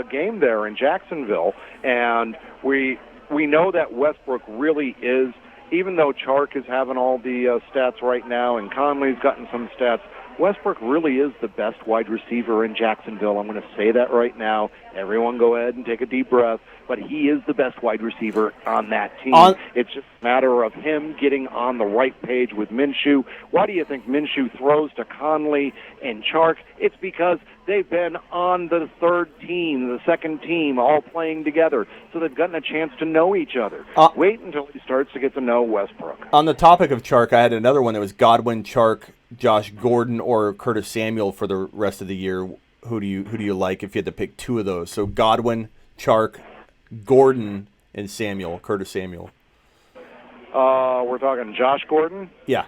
game there in Jacksonville. And we know that Westbrook really is, even though Chark is having all the stats right now and Conley's gotten some stats, Westbrook really is the best wide receiver in Jacksonville. I'm going to say that right now. Everyone go ahead and take a deep breath. But he is the best wide receiver on that team. It's just a matter of him getting on the right page with Minshew. Why do you think Minshew throws to Conley and Chark? It's because they've been on the third team, the second team, all playing together. So they've gotten a chance to know each other. Wait until he starts to get to know Westbrook. On the topic of Chark, I had another one that was Godwin, Chark, Josh Gordon, or Curtis Samuel for the rest of the year. Who do you like if you had to pick two of those? So Godwin, Chark, Gordon, and Samuel, Curtis Samuel. We're talking Josh Gordon? Yeah.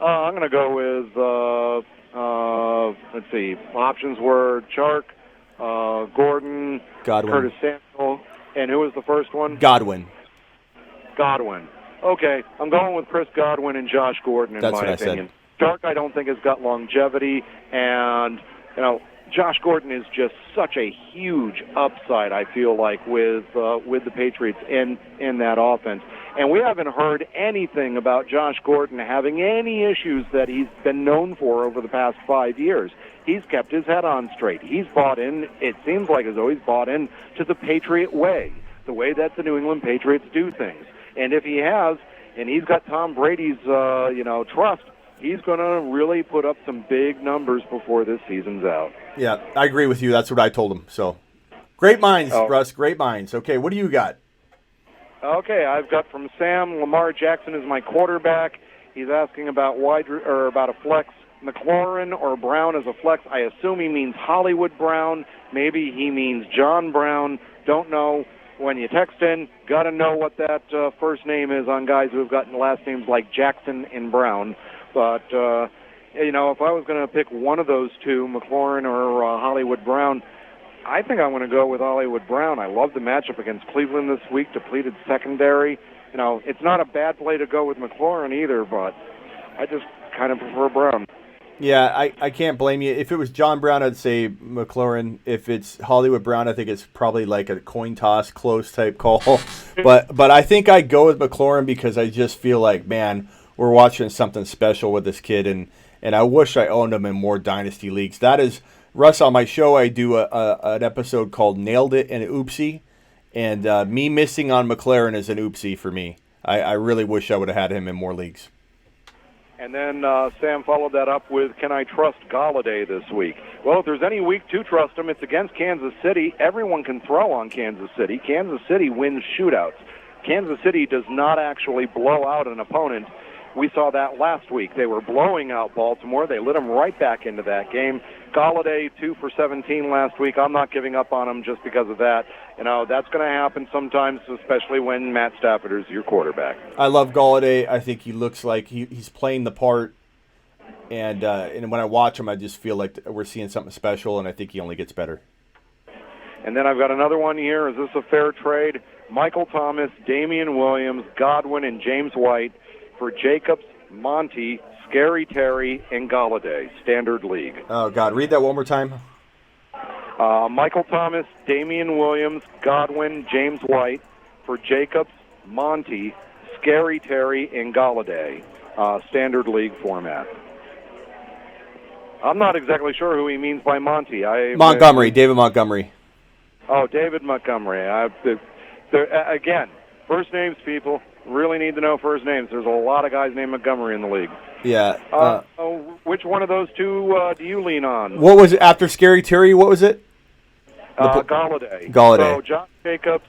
I'm going to go with, let's see, options were Chark, Gordon, Godwin. Curtis Samuel, and who was the first one? Godwin. Okay, I'm going with Chris Godwin and Josh Gordon in my opinion. Chark, I don't think, has got longevity, and, Josh Gordon is just such a huge upside, I feel like, with the Patriots in that offense. And we haven't heard anything about Josh Gordon having any issues that he's been known for over the past 5 years. He's kept his head on straight. He's bought in, it seems like as though he's bought in to the Patriot way, the way that the New England Patriots do things. And if he has, and he's got Tom Brady's, trust, he's going to really put up some big numbers before this season's out. Yeah, I agree with you. That's what I told him. So, great minds, Russ. Great minds. Okay, what do you got? Okay, I've got from Sam, Lamar Jackson is my quarterback. He's asking about about a flex, McLaurin or Brown as a flex. I assume he means Hollywood Brown. Maybe he means John Brown. Don't know. When you text in, got to know what that first name is on guys who have gotten last names like Jackson and Brown. But, if I was going to pick one of those two, McLaurin or Hollywood Brown, I think I'm going to go with Hollywood Brown. I love the matchup against Cleveland this week, depleted secondary. It's not a bad play to go with McLaurin either, but kind of prefer Brown. Yeah, I can't blame you. If it was John Brown, I'd say McLaurin. If it's Hollywood Brown, I think it's probably like a coin toss, close type call. But I think I'd go with McLaurin because I just feel like, man, we're watching something special with this kid, and I wish I owned him in more dynasty leagues. That is, Russ, on my show, I do an episode called Nailed It and Oopsie, and me missing on McLaurin is an oopsie for me. I really wish I would have had him in more leagues. And then Sam followed that up with, can I trust Galladay this week? Well, if there's any week to trust him, it's against Kansas City. Everyone can throw on Kansas City. Kansas City wins shootouts. Kansas City does not actually blow out an opponent. We saw that last week. They were blowing out Baltimore. They lit them right back into that game. Galladay, 2 for 17 last week. I'm not giving up on him just because of that. You know, that's going to happen sometimes, especially when Matt Stafford is your quarterback. I love Galladay. I think he looks like he's playing the part. And when I watch him, I just feel like we're seeing something special, and I think he only gets better. And then I've got another one here. Is this a fair trade? Michael Thomas, Damian Williams, Godwin, and James White for Jacobs, Monty, Scary Terry, and Galladay. Standard league. Oh, God. Read that one more time. Michael Thomas, Damian Williams, Godwin, James White for Jacobs, Monty, Scary Terry, and Galladay. Standard league format. I'm not exactly sure who he means by Monty. Montgomery, David Montgomery. Oh, David Montgomery. Again, first names, people. Really need to know first names. There's a lot of guys named Montgomery in the league. Yeah. Which one of those two do you lean on? What was it after Scary Terry? What was it? Galladay. Galladay. So Josh Jacobs,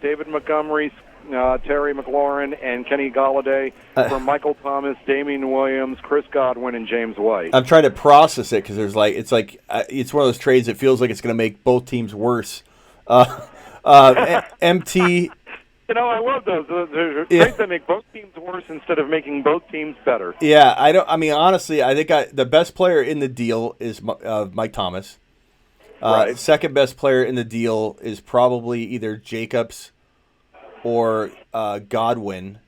David Montgomery, Terry McLaurin, and Kenny Galladay for Michael Thomas, Damian Williams, Chris Godwin, and James White. I'm trying to process it because it's one of those trades that feels like it's going to make both teams worse. MT. You know, I love those. They're trades that make both teams worse instead of making both teams better. Yeah, honestly, I think the best player in the deal is Mike Thomas. Right. Second best player in the deal is probably either Jacobs or Godwin.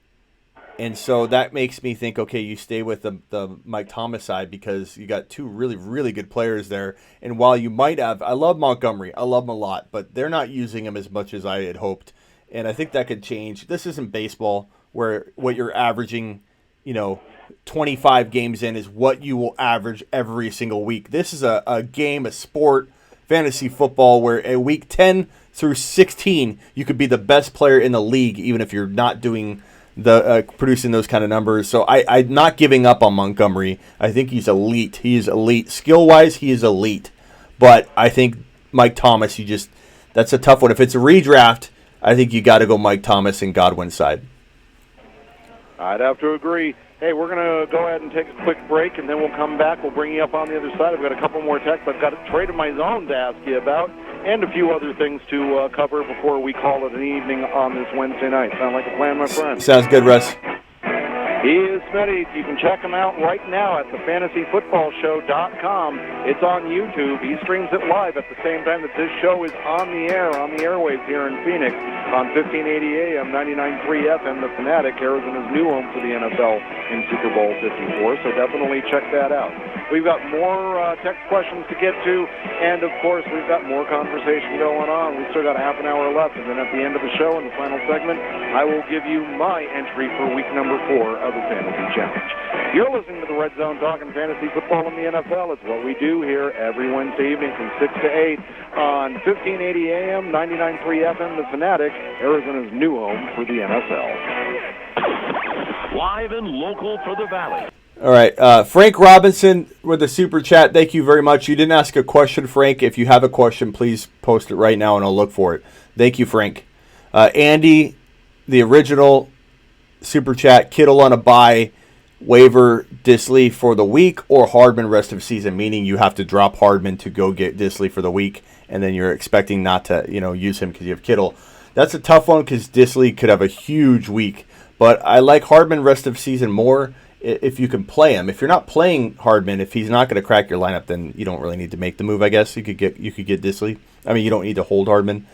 And so that makes me think, okay, you stay with the Mike Thomas side because you got two really, really good players there. And while you might have, I love Montgomery. I love him a lot, but they're not using him as much as I had hoped. And I think that could change. This isn't baseball where what you're averaging, 25 games in is what you will average every single week. This is a game, a sport, fantasy football, where a week 10 through 16, you could be the best player in the league, even if you're not doing producing those kind of numbers. So I'm not giving up on Montgomery. I think he's elite. He is elite. Skill-wise, he is elite. But I think Mike Thomas, that's a tough one. If it's a redraft, I think you got to go Mike Thomas and Godwin's side. I'd have to agree. Hey, we're going to go ahead and take a quick break, and then we'll come back. We'll bring you up on the other side. I've got a couple more texts. I've got a trade of my own to ask you about, and a few other things to cover before we call it an evening on this Wednesday night. Sound like a plan, my friend? Sounds good, Russ. He is Smitty. You can check him out right now at thefantasyfootballshow.com. It's on YouTube. He streams it live at the same time that this show is on the air, on the airwaves here in Phoenix on 1580 AM, 99.3 FM, The Fanatic, Arizona's new home for the NFL in Super Bowl 54. So definitely check that out. We've got more text questions to get to, and of course, we've got more conversation going on. We've still got a half an hour left, and then at the end of the show, in the final segment, I will give you my entry for week number 4 of the Fantasy Challenge. You're listening to the Red Zone talking fantasy football in the NFL. It's what we do here every Wednesday evening from 6 to 8 on 1580 AM, 99.3 FM, The Fanatic, Arizona's new home for the NFL. Live and local for the Valley. All right, Frank Robinson with the super chat. Thank you very much. You didn't ask a question, Frank. If you have a question, please post it right now, and I'll look for it. Thank you, Frank. Andy, the original super chat. Kittle on a bye, waiver Disley for the week, or Hardman rest of season. Meaning you have to drop Hardman to go get Disley for the week, and then you're expecting not to, use him because you have Kittle. That's a tough one because Disley could have a huge week. But I like Hardman rest of season more if you can play him. If you're not playing Hardman, if he's not going to crack your lineup, then you don't really need to make the move, I guess. You could get Disley. I mean, you don't need to hold Hardman.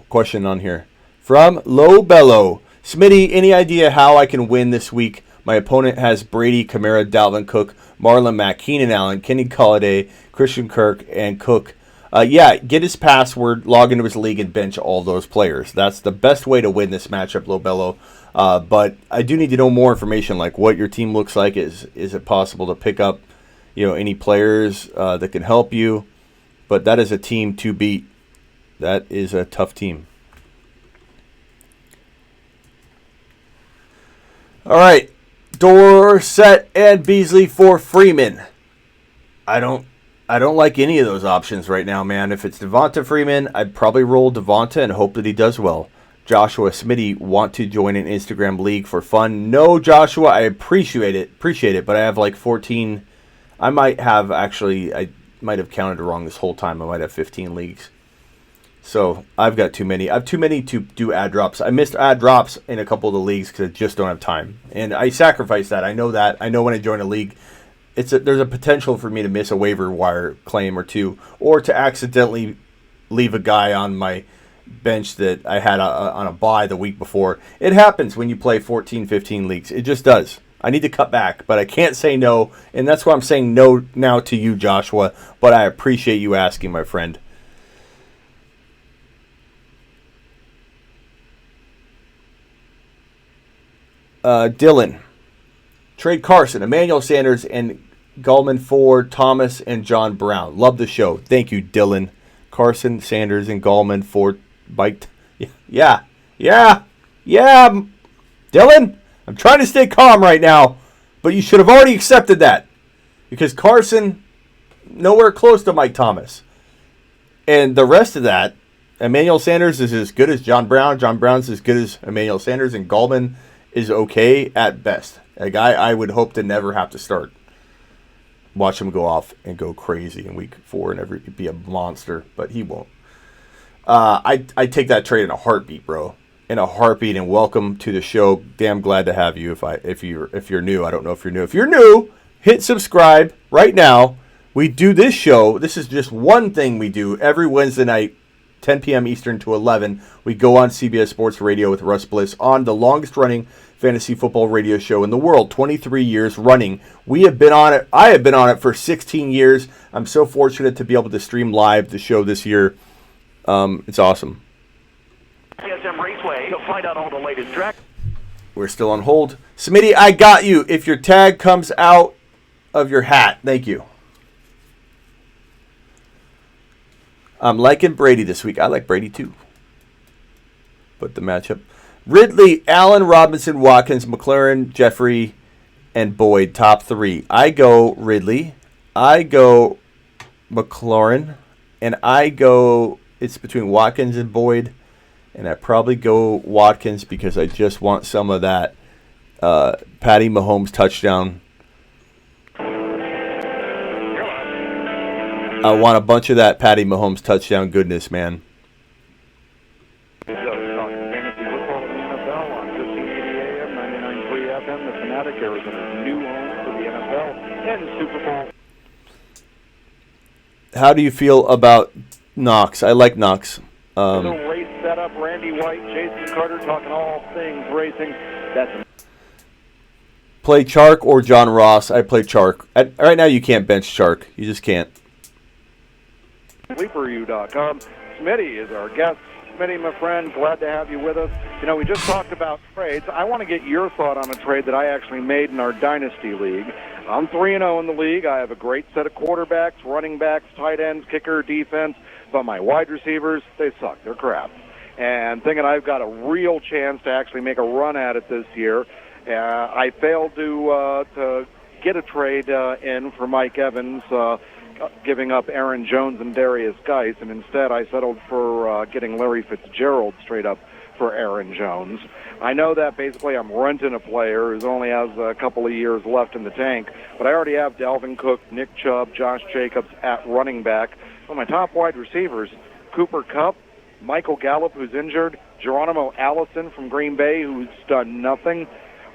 Question on here. From Low Bellow. Smitty, any idea how I can win this week? My opponent has Brady, Kamara, Dalvin Cook, Marlon Mack, Keenan Allen, Kenny Golladay, Christian Kirk, and Cook. Get his password, log into his league, and bench all those players. That's the best way to win this matchup, Lobello. But I do need to know more information, like what your team looks like. Is it possible to pick up, any players that can help you? But that is a team to beat. That is a tough team. All right. Dorsett and Beasley for Freeman. I don't like any of those options right now, man. If it's Devonta Freeman, I'd probably roll Devonta and hope that he does well. Joshua Smitty, want to join an Instagram league for fun? No, Joshua, I appreciate it, but I have like 14. I might have counted wrong this whole time. I might have 15 leagues. So I've got too many. I have too many to do ad drops. I missed ad drops in a couple of the leagues because I just don't have time. And I sacrifice that. I know that. I know when I join a league, there's a potential for me to miss a waiver wire claim or two, or to accidentally leave a guy on my bench that I had on a bye the week before. It happens when you play 14, 15 leagues. It just does. I need to cut back, but I can't say no. And that's why I'm saying no now to you, Joshua. But I appreciate you asking, my friend. Dylan, trade Carson, Emmanuel Sanders, and Gallman for Thomas and John Brown. Love the show. Thank you, Dylan. Carson, Sanders, and Gallman for Bite. Yeah. Dylan, I'm trying to stay calm right now, but you should have already accepted that because Carson, nowhere close to Mike Thomas. And the rest of that, Emmanuel Sanders is as good as John Brown. John Brown's as good as Emmanuel Sanders, and Gallman is okay at best. A guy I would hope to never have to start. Watch him go off and go crazy in week 4 and be a monster, but he won't. I take that trade in a heartbeat, bro. In a heartbeat, and welcome to the show. Damn glad to have you. If you're new, I don't know if you're new. If you're new, hit subscribe right now. We do this show. This is just one thing we do every Wednesday night, 10 p.m. Eastern to 11. We go on CBS Sports Radio with Russ Bliss on the longest running fantasy football radio show in the world, 23 years running. We have been on it. I have been on it for 16 years. I'm so fortunate to be able to stream live the show this year. It's awesome. CSM Raceway to find out all the latest track. We're still on hold. Smitty, I got you. If your tag comes out of your hat, thank you. I'm liking Brady this week. I like Brady too. Put the matchup. Ridley, Allen, Robinson, Watkins, McLaurin, Jeffrey, and Boyd, top 3. I go Ridley. I go McLaurin. And it's between Watkins and Boyd. And I probably go Watkins because I just want some of that Patty Mahomes touchdown. I want a bunch of that Patty Mahomes touchdown goodness, man. How do you feel about Knox? I like Knox. The race setup, Randy White, Jason Carter talking all things racing. Play Chark or John Ross? I play Chark. Right now you can't bench Chark. You just can't. SleeperU.com. Smitty is our guest. Smitty, my friend, glad to have you with us. We just talked about trades. I want to get your thought on a trade that I actually made in our Dynasty League. I'm 3-0 in the league. I have a great set of quarterbacks, running backs, tight ends, kicker, defense, but my wide receivers, they suck. They're crap. And thinking I've got a real chance to actually make a run at it this year. I failed to get a trade in for Mike Evans, giving up Aaron Jones and Darius Geis, and instead I settled for getting Larry Fitzgerald straight up for Aaron Jones. I know that basically I'm renting a player who only has a couple of years left in the tank, but I already have Dalvin Cook, Nick Chubb, Josh Jacobs at running back. Well, my top wide receivers, Cooper Kupp, Michael Gallup, who's injured, Geronimo Allison from Green Bay, who's done nothing.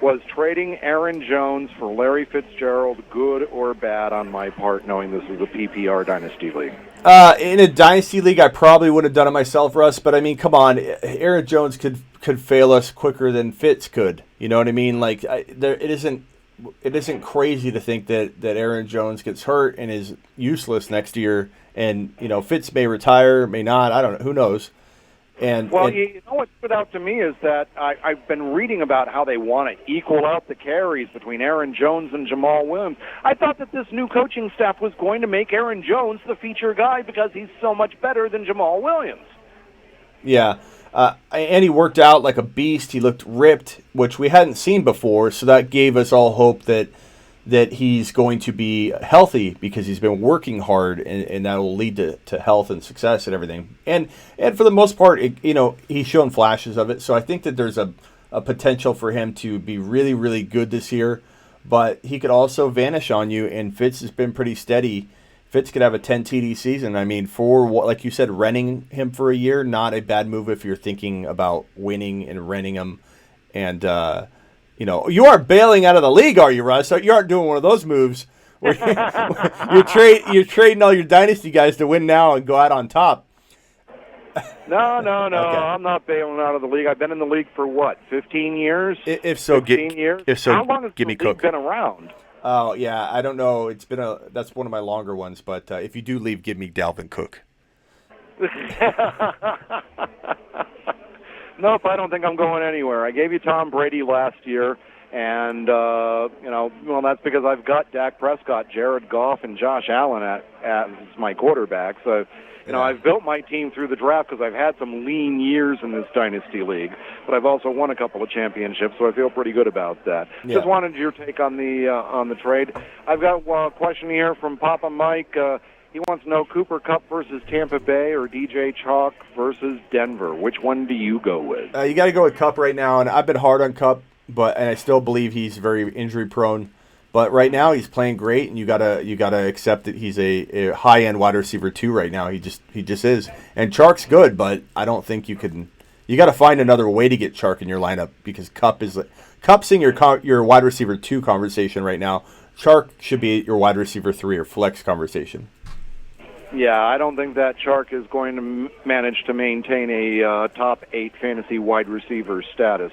Was trading Aaron Jones for Larry Fitzgerald good or bad on my part, knowing this is a PPR Dynasty League? In a dynasty league, I probably would have done it myself, Russ. But I mean, come on, Aaron Jones could fail us quicker than Fitz could. You know what I mean? Like, it isn't crazy to think that Aaron Jones gets hurt and is useless next year, and Fitz may retire, may not. I don't know. Who knows? Well, you know what stood out to me is that I've been reading about how they want to equal out the carries between Aaron Jones and Jamal Williams. I thought that this new coaching staff was going to make Aaron Jones the feature guy because he's so much better than Jamal Williams. Yeah, and he worked out like a beast. He looked ripped, which we hadn't seen before, so that gave us all hope that he's going to be healthy because he's been working hard, and that will lead to health and success and everything. And for the most part, he's shown flashes of it. So I think that there's a potential for him to be really, really good this year. But he could also vanish on you, and Fitz has been pretty steady. Fitz could have a 10 TD season. I mean, like you said, renting him for a year, not a bad move if you're thinking about winning and renting him. And you aren't bailing out of the league, are you, Russ? You aren't doing one of those moves where you're trading all your dynasty guys to win now and go out on top. No. Okay. I'm not bailing out of the league. I've been in the league for 15 years? If so, 15 years. If so, how long has give the me league Cook. been around? Oh yeah, I don't know. That's one of my longer ones. But if you do leave, give me Dalvin Cook. Nope, I don't think I'm going anywhere. I gave you Tom Brady last year, and that's because I've got Dak Prescott, Jared Goff, and Josh Allen as my quarterback. So, I've built my team through the draft because I've had some lean years in this dynasty league, but I've also won a couple of championships, so I feel pretty good about that. Yeah. Just wanted your take on the trade. I've got a question here from Papa Mike. He wants to know Cooper Kupp versus Tampa Bay or DJ Chalk versus Denver. Which one do you go with? You got to go with Kupp right now, and I've been hard on Kupp, and I still believe he's very injury prone. But right now he's playing great, and you gotta accept that he's a high end wide receiver 2 right now. He just is. And Chark's good, but I don't think you can. You got to find another way to get Chark in your lineup because Kupp's in your wide receiver 2 conversation right now. Chark should be your wide receiver 3 or flex conversation. Yeah, I don't think that Chark is going to manage to maintain a top 8 fantasy wide receiver status.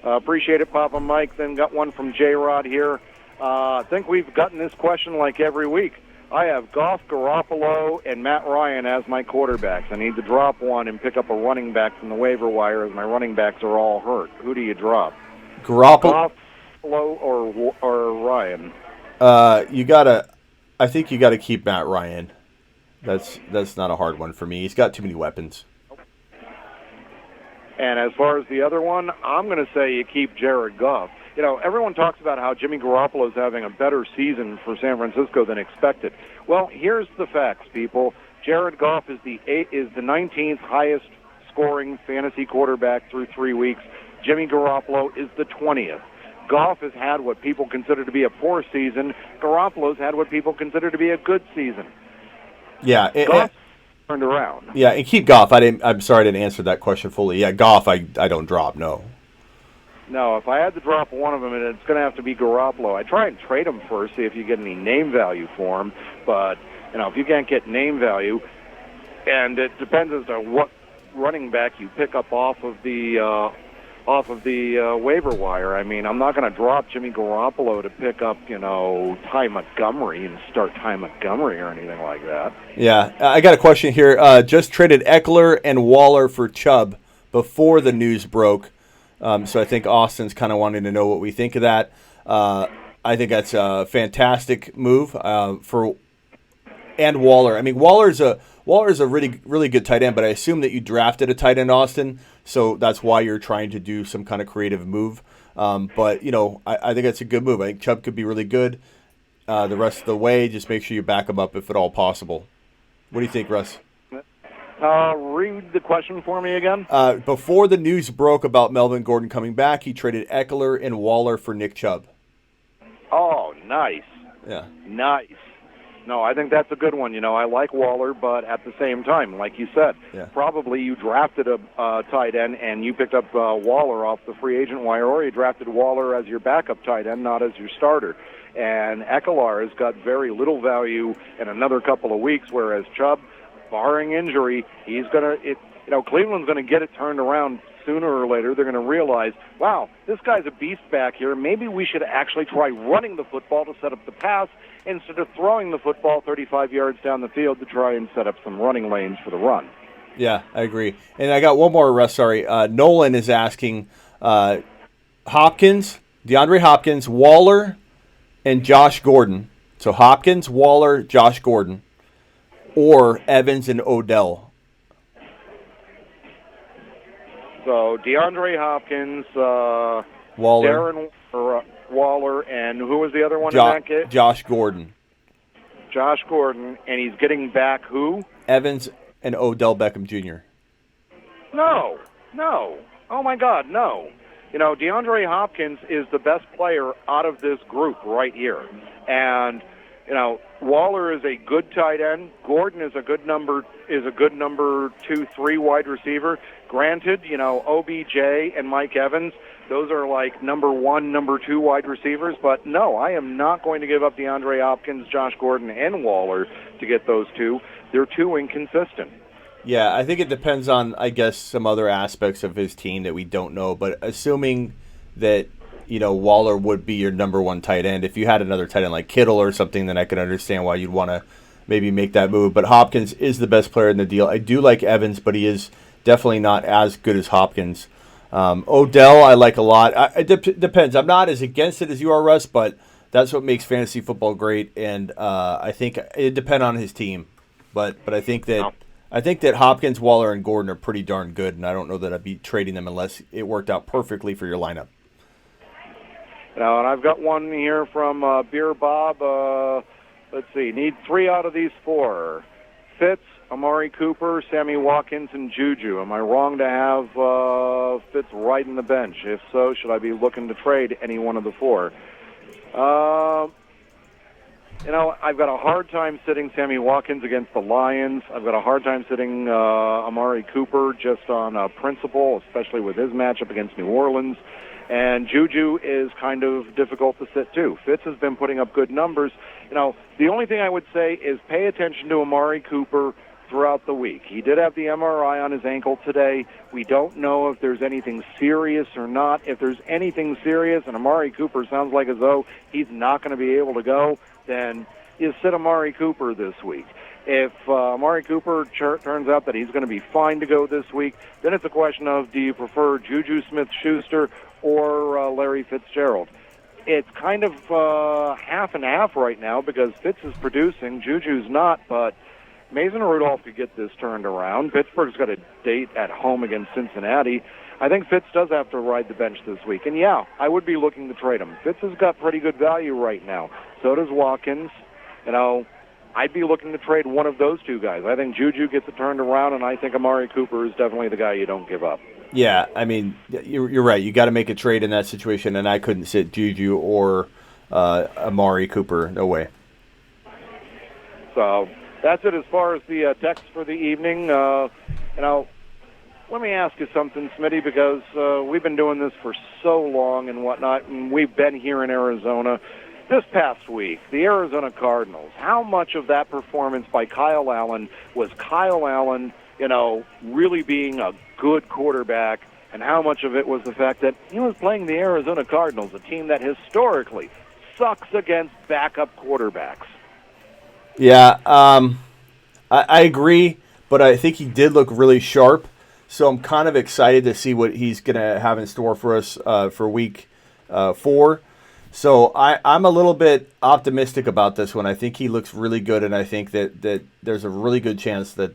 Appreciate it, Papa Mike. Then got one from J-Rod here. I think we've gotten this question like every week. I have Goff, Garoppolo, and Matt Ryan as my quarterbacks. I need to drop one and pick up a running back from the waiver wire as my running backs are all hurt. Who do you drop? Garoppolo or Ryan? I think you gotta keep Matt Ryan. That's not a hard one for me. He's got too many weapons. And as far as the other one, I'm going to say you keep Jared Goff. Everyone talks about how Jimmy Garoppolo is having a better season for San Francisco than expected. Well, here's the facts, people. Jared Goff is the 19th highest scoring fantasy quarterback through 3 weeks. Jimmy Garoppolo is the 20th. Goff has had what people consider to be a poor season. Garoppolo's had what people consider to be a good season. Yeah, Goff turned around. Yeah, and keep Goff. I'm sorry I didn't answer that question fully. Yeah, Goff, I don't drop. No. No, if I had to drop one of them, it's going to have to be Garoppolo. I try and trade him first, see if you get any name value for him. But if you can't get name value, and it depends as to what running back you pick up off of the waiver wire. I mean, I'm not going to drop Jimmy Garoppolo to pick up, Ty Montgomery and start Ty Montgomery or anything like that. Yeah, I got a question here. Just traded Eckler and Waller for Chubb before the news broke. So I think Austin's kind of wanting to know what we think of that. I think that's a fantastic move and Waller. I mean, Waller's a really, really good tight end, but I assume that you drafted a tight end, Austin, so that's why you're trying to do some kind of creative move. But, I think that's a good move. I think Chubb could be really good the rest of the way. Just make sure you back him up if at all possible. What do you think, Russ? Read the question for me again. Before the news broke about Melvin Gordon coming back, he traded Eckler and Waller for Nick Chubb. Oh, nice. Yeah. Nice. No, I think that's a good one. I like Waller, but at the same time, like you said, probably you drafted a tight end and you picked up Waller off the free agent wire, or you drafted Waller as your backup tight end, not as your starter. And Eckler has got very little value in another couple of weeks, whereas Chubb, barring injury, Cleveland's going to get it turned around sooner or later. They're going to realize, wow, this guy's a beast back here. Maybe we should actually try running the football to set up the pass instead of throwing the football 35 yards down the field to try and set up some running lanes for the run. Yeah, I agree. And I got one more, Russ, sorry. Nolan is asking Hopkins, DeAndre Hopkins, Waller, and Josh Gordon. So Hopkins, Waller, Josh Gordon, or Evans and Odell. So DeAndre Hopkins, Waller, Darren Waller, and who was the other one in that kit? Josh Gordon. Josh Gordon, and he's getting back who? Evans and Odell Beckham Jr. No. Oh, my God, no. DeAndre Hopkins is the best player out of this group right here. And, Waller is a good tight end. Gordon is a good number 2-3 wide receiver. Granted, OBJ and Mike Evans, those are like number 1, number 2 wide receivers. But no, I am not going to give up DeAndre Hopkins, Josh Gordon, and Waller to get those two. They're too inconsistent. Yeah, I think it depends on, I guess, some other aspects of his team that we don't know. But assuming that, Waller would be your number 1 tight end, if you had another tight end like Kittle or something, then I could understand why you'd want to maybe make that move. But Hopkins is the best player in the deal. I do like Evans, but he is definitely not as good as Hopkins. Odell, I like a lot. It depends. I'm not as against it as you are, Russ, but that's what makes fantasy football great. And I think it depends on his team. But I think that Hopkins, Waller, and Gordon are pretty darn good, and I don't know that I'd be trading them unless it worked out perfectly for your lineup. Now, and I've got one here from Beer Bob. Let's see, need 3 out of these 4. Fitz, Amari Cooper, Sammy Watkins, and Juju. Am I wrong to have Fitz riding the bench? If so, should I be looking to trade any one of the 4? I've got a hard time sitting Sammy Watkins against the Lions. I've got a hard time sitting Amari Cooper just on principle, especially with his matchup against New Orleans. And Juju is kind of difficult to sit, too. Fitz has been putting up good numbers. The only thing I would say is pay attention to Amari Cooper throughout the week. He did have the MRI on his ankle today. We don't know if there's anything serious or not. If there's anything serious, and Amari Cooper sounds like as though he's not going to be able to go, then you sit Amari Cooper this week. If Amari Cooper turns out that he's going to be fine to go this week, then it's a question of, do you prefer Juju Smith-Schuster or Larry Fitzgerald? It's kind of half and half right now because Fitz is producing, Juju's not, but Mason Rudolph could get this turned around. Pittsburgh's got a date at home against Cincinnati. I think Fitz does have to ride the bench this week. And, yeah, I would be looking to trade him. Fitz has got pretty good value right now. So does Watkins. I'd be looking to trade one of those 2 guys. I think Juju gets it turned around, and I think Amari Cooper is definitely the guy you don't give up. Yeah, I mean, you're right. You got to make a trade in that situation, and I couldn't sit Juju or Amari Cooper. No way. So that's it as far as the text for the evening. Let me ask you something, Smitty, because we've been doing this for so long and whatnot, and we've been here in Arizona. This past week, the Arizona Cardinals, how much of that performance by Kyle Allen was Kyle Allen, really being a good quarterback, and how much of it was the fact that he was playing the Arizona Cardinals, a team that historically sucks against backup quarterbacks? Yeah, I agree, but I think he did look really sharp, so I'm kind of excited to see what he's going to have in store for us for week 4. So I'm a little bit optimistic about this one. I think he looks really good, and I think that there's a really good chance that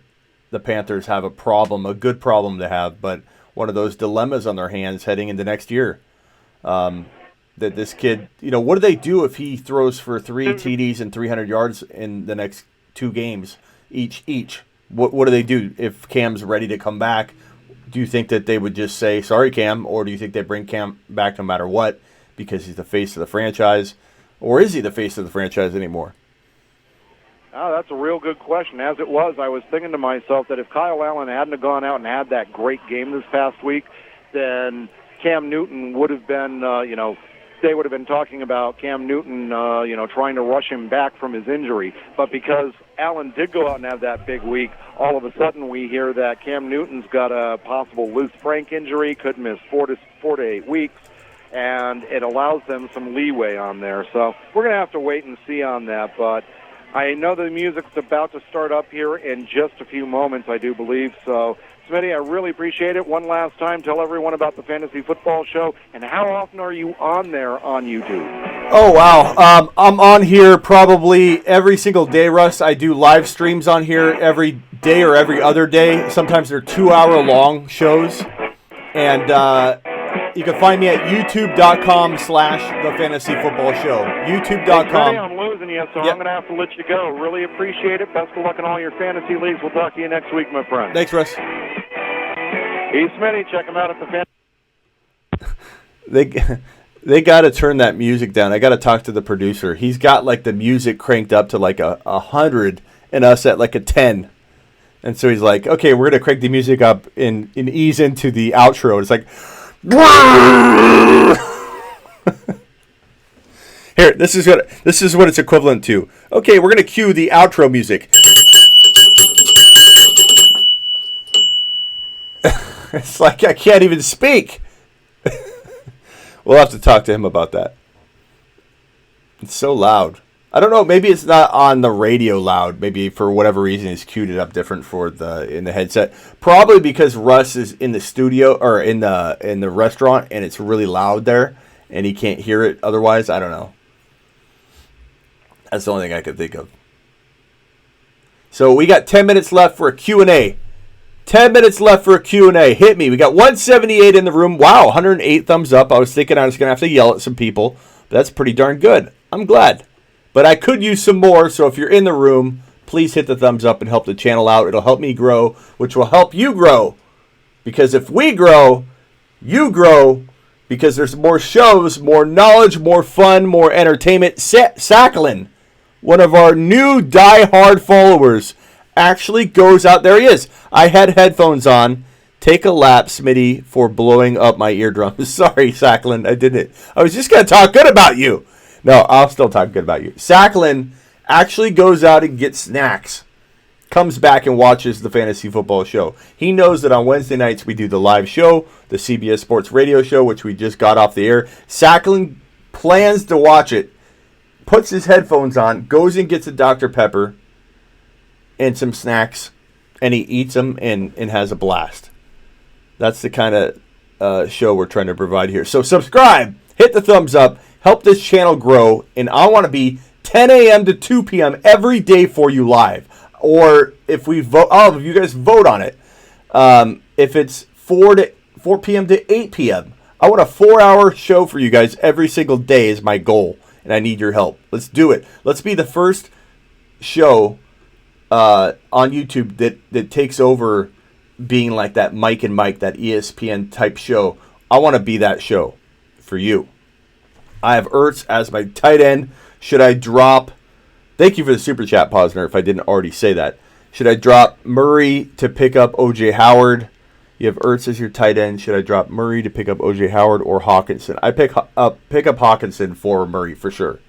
the Panthers have a problem, a good problem to have, but one of those dilemmas on their hands heading into next year. That this kid, what do they do if he throws for 3 TDs and 300 yards in the next 2 games each? What do they do if Cam's ready to come back? Do you think that they would just say, sorry, Cam, or do you think they bring Cam back no matter what? Because he's the face of the franchise, or is he the face of the franchise anymore? Oh, that's a real good question. As it was, I was thinking to myself that if Kyle Allen hadn't have gone out and had that great game this past week, then Cam Newton would have been, day would have been talking about Cam Newton, trying to rush him back from his injury. But because Allen did go out and have that big week, all of a sudden we hear that Cam Newton's got a possible loose frank injury, could miss 4 to 8 weeks, and it allows them some leeway on there. So we're going to have to wait and see on that. But I know the music's about to start up here in just a few moments, I do believe. So, Smitty, I really appreciate it. One last time, tell everyone about the Fantasy Football Show, and how often are you on there on YouTube? Oh, wow. I'm on here probably every single day, Russ. I do live streams on here every day or every other day. Sometimes they're 2-hour-long shows. And you can find me at youtube.com/thefantasyfootballshow. youtube.com. I'm losing you, so Yep. I'm going to have to let you go. Really appreciate it. Best of luck in all your fantasy leagues. We'll talk to you next week, my friend. Thanks, Russ. He's Smitty. Check him out at the They got to turn that music down. I got to talk to the producer. He's got like the music cranked up to like a 100 and us at like a 10. And so he's like, okay, we're going to crank the music up and ease into the outro. It's like, here, this is what it's equivalent to. Okay, we're going to cue the outro music. It's like I can't even speak. We'll have to talk to him about that. It's so loud. I don't know. Maybe it's not on the radio loud. Maybe for whatever reason it's queued it up different for in the headset. Probably because Russ is in the studio or in the restaurant and it's really loud there and he can't hear it otherwise. I don't know. That's the only thing I could think of. So we got 10 minutes left for a Q&A. 10 minutes left for a Q&A. Hit me. We got 178 in the room. Wow, 108 thumbs up. I was thinking I was going to have to yell at some people. But that's pretty darn good. I'm glad. But I could use some more, so if you're in the room, please hit the thumbs up and help the channel out. It'll help me grow, which will help you grow. Because if we grow, you grow. Because there's more shows, more knowledge, more fun, more entertainment. Sacklin, one of our new die-hard followers, actually goes out. There he is. I had headphones on. Take a lap, Smitty, for blowing up my eardrums. Sorry, Sacklin, I didn't. I was just going to talk good about you. No, I'll still talk good about you. Sacklin actually goes out and gets snacks. Comes back and watches the Fantasy Football Show. He knows that on Wednesday nights we do the live show, the CBS Sports Radio Show, which we just got off the air. Sacklin plans to watch it, puts his headphones on, goes and gets a Dr. Pepper and some snacks, and he eats them and has a blast. That's the kind of show we're trying to provide here. So subscribe, hit the thumbs up, help this channel grow, and I want to be 10 a.m. to 2 p.m. every day for you live. Or if we vote, if you guys vote on it, if it's 4 p.m. to 8 p.m., I want a 4-hour show for you guys every single day is my goal, and I need your help. Let's do it. Let's be the first show on YouTube that takes over being like that Mike and Mike, that ESPN type show. I want to be that show for you. I have Ertz as my tight end. Should I drop... Thank you for the super chat, Posner, if I didn't already say that. Should I drop Murray to pick up O.J. Howard? You have Ertz as your tight end. Should I drop Murray to pick up O.J. Howard or Hawkinson? I pick up Hawkinson for Murray for sure.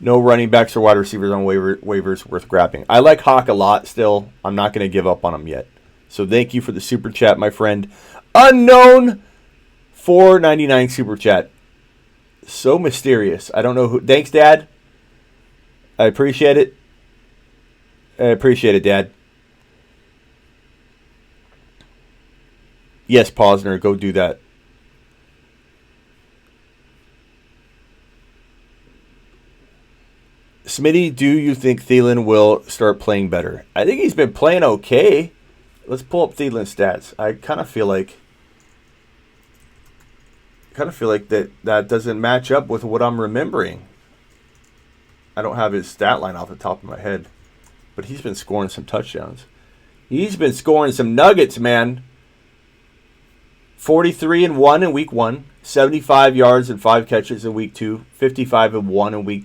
No running backs or wide receivers on waivers worth grabbing. I like Hawk a lot still. I'm not going to give up on him yet. So thank you for the super chat, my friend. Unknown $4.99 super chat. So mysterious. I don't know who. Thanks, Dad. I appreciate it. I appreciate it, Dad. Yes, Posner, go do that. Smitty, do you think Thielen will start playing better? I think he's been playing okay. Let's pull up Thielen's stats. I kind of feel like that doesn't match up with what I'm remembering. I don't have his stat line off the top of my head, but he's been scoring some touchdowns. He's been scoring some nuggets, man. 43-1 in week 1, 75 yards and 5 catches in week 2, 55-1 in week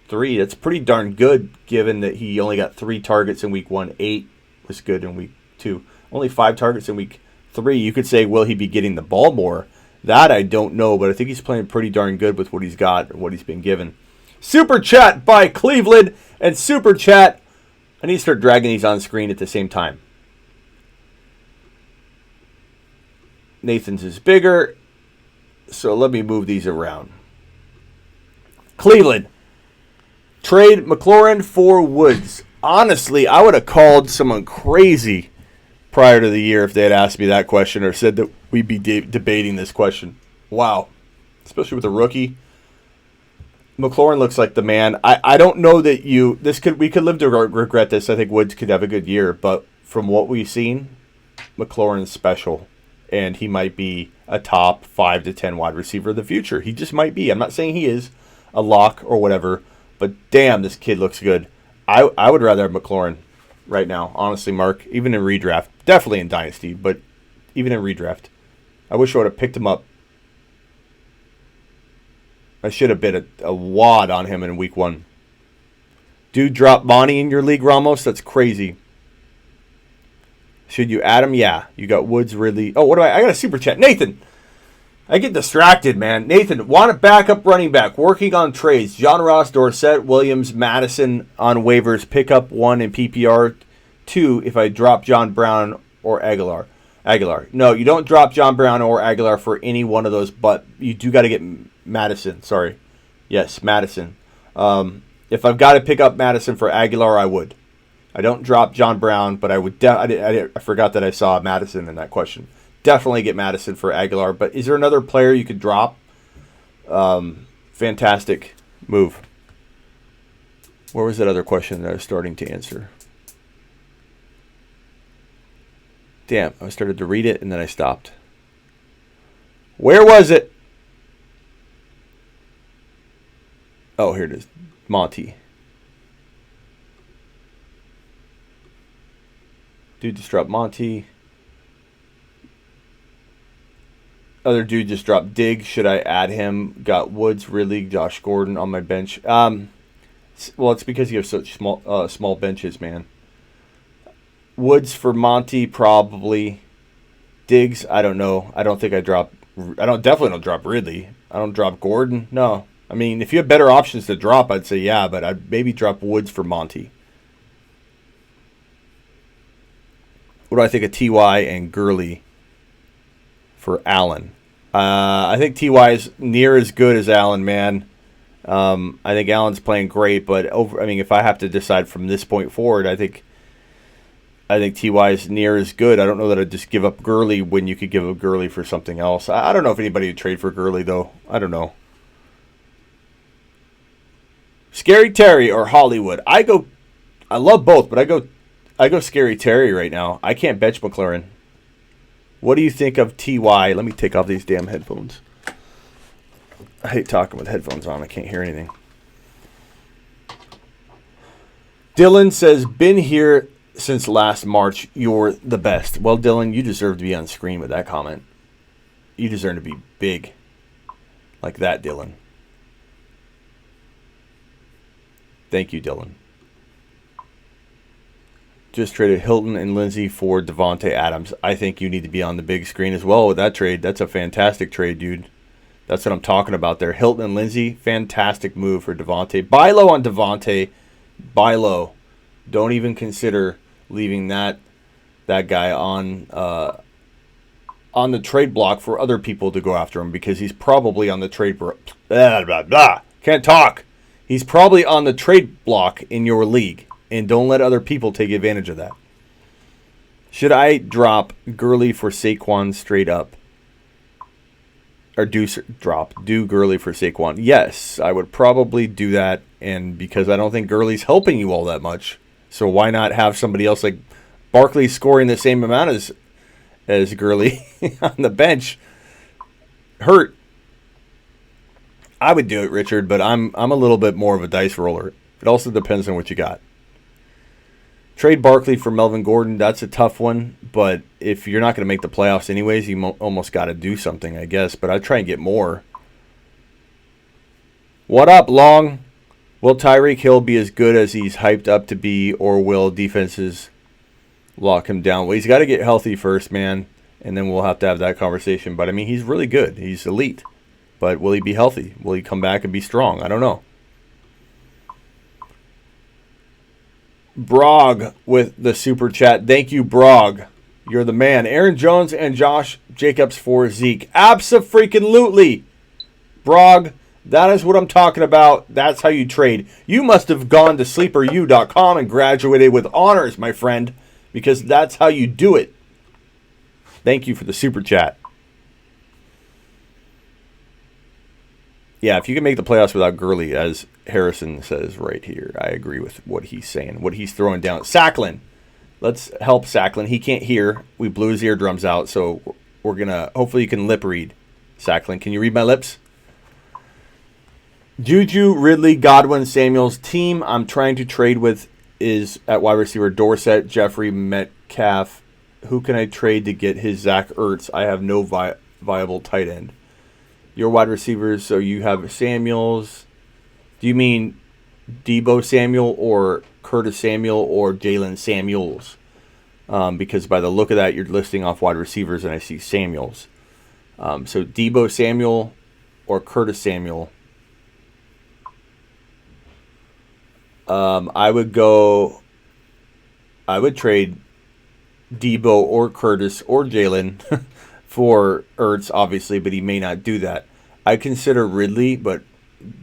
3. That's pretty darn good given that he only got 3 targets in week 1. 8 was good in week 2. Only 5 targets in week 3. You could say, will he be getting the ball more That I don't know, but I think he's playing pretty darn good with what he's got and what he's been given. Super Chat by Cleveland and Super Chat. I need to start dragging these on screen at the same time. Nathan's is bigger, so let me move these around. Cleveland. Trade McLaurin for Woods. Honestly, I would have called someone crazy prior to the year if they had asked me that question or said that we'd be debating this question. Wow. Especially with a rookie. McLaurin looks like the man. I don't know that we could live to regret this. I think Woods could have a good year, but from what we've seen, McLaurin's special, and he might be a top 5 to 10 wide receiver of the future. He just might be. I'm not saying he is a lock or whatever, but damn, this kid looks good. I would rather have McLaurin right now, honestly, Mark, even in redraft. Definitely in Dynasty, but even in redraft. I wish I would have picked him up. I should have bid a wad on him in week 1. Dude, drop Monty in your league, Ramos? That's crazy. Should you add him? Yeah. You got Woods, Ridley. Oh, what do I got a super chat. Nathan. I get distracted, man. Nathan, want a backup running back. Working on trades. John Ross, Dorsett, Williams, Madison on waivers. Pick up 1 in PPR. 2 if I drop John Brown or Aguilar. No, you don't drop John Brown or Aguilar for any one of those, but you do got to get Madison. Sorry. Yes, Madison. If I've got to pick up Madison for Aguilar, I would. I don't drop John Brown, but I would. I forgot that I saw Madison in that question. Definitely get Madison for Aguilar. But is there another player you could drop? Fantastic move. Where was that other question that I was starting to answer? Damn, I started to read it and then I stopped. Where was it? Oh, here it is. Monty. Dude just dropped Monty. Other dude just dropped Diggs. Should I add him? Got Woods, Ridley, Josh Gordon on my bench. Well, it's because you have such small benches, man. Woods for Monty, probably. Diggs, I don't know. I definitely don't drop Ridley. I don't drop Gordon. No. I mean, if you have better options to drop, I'd say yeah, but I'd maybe drop Woods for Monty. What do I think of T.Y. and Gurley for Allen? I think T.Y. is near as good as Allen, man. I think Allen's playing great, but if I have to decide from this point forward, I think T.Y. is near as good. I don't know that I'd just give up Gurley when you could give up Gurley for something else. I don't know if anybody would trade for Gurley, though. I don't know. Scary Terry or Hollywood? I love both, but I go Scary Terry right now. I can't bench McLaurin. What do you think of T.Y.? Let me take off these damn headphones. I hate talking with headphones on. I can't hear anything. Dylan says, been here since last March. You're the best. Well, Dylan, you deserve to be on screen with that comment. You deserve to be big like that, Dylan. Thank you, Dylan. Just traded Hilton and Lindsey for Devontae Adams. I think you need to be on the big screen as well with that trade. That's a fantastic trade, dude. That's what I'm talking about there. Hilton and Lindsey, fantastic move for Devontae. Buy low on Devontae. Buy low. Don't even consider leaving that guy on the trade block for other people to go after him because he's probably on the trade Can't talk. He's probably on the trade block in your league, and don't let other people take advantage of that. Should I drop Gurley for Saquon straight up? Or do Gurley for Saquon? Yes, I would probably do that, and because I don't think Gurley's helping you all that much, so why not have somebody else like Barkley scoring the same amount as Gurley on the bench? Hurt. I would do it, Richard, but I'm a little bit more of a dice roller. It also depends on what you got. Trade Barkley for Melvin Gordon. That's a tough one, but if you're not going to make the playoffs anyways, you almost got to do something, I guess. But I'd try and get more. What up, Long? Will Tyreek Hill be as good as he's hyped up to be, or will defenses lock him down? Well, he's got to get healthy first, man. and then we'll have to have that conversation. But, I mean, he's really good. He's elite. But will he be healthy? Will he come back and be strong? I don't know. Brog with the super chat. Thank you, Brog. You're the man. Aaron Jones and Josh Jacobs for Zeke. Abso-freaking-lutely. Brog, that is what I'm talking about. That's how you trade. You must have gone to sleeperu.com and graduated with honors, my friend, because that's how you do it. Thank you for the super chat. Yeah, if you can make the playoffs without Gurley, as Harrison says right here, I agree with what he's saying, what he's throwing down. Sacklin. Let's help Sacklin. He can't hear. We blew his eardrums out, so we're going to, hopefully you can lip read. Sacklin, can you read my lips? Juju, Ridley, Godwin, Samuels. Team I'm trying to trade with is at wide receiver Dorsett, Jeffrey, Metcalf. Who can I trade to get his Zach Ertz? I have no viable tight end. Your wide receivers, so you have Samuels. Do you mean Debo Samuel or Curtis Samuel or Jalen Samuels? Because by the look of that, you're listing off wide receivers, and I see Samuels. So Debo Samuel or Curtis Samuel. I would trade Debo or Curtis or Jalen for Ertz, obviously, but he may not do that. I consider Ridley, but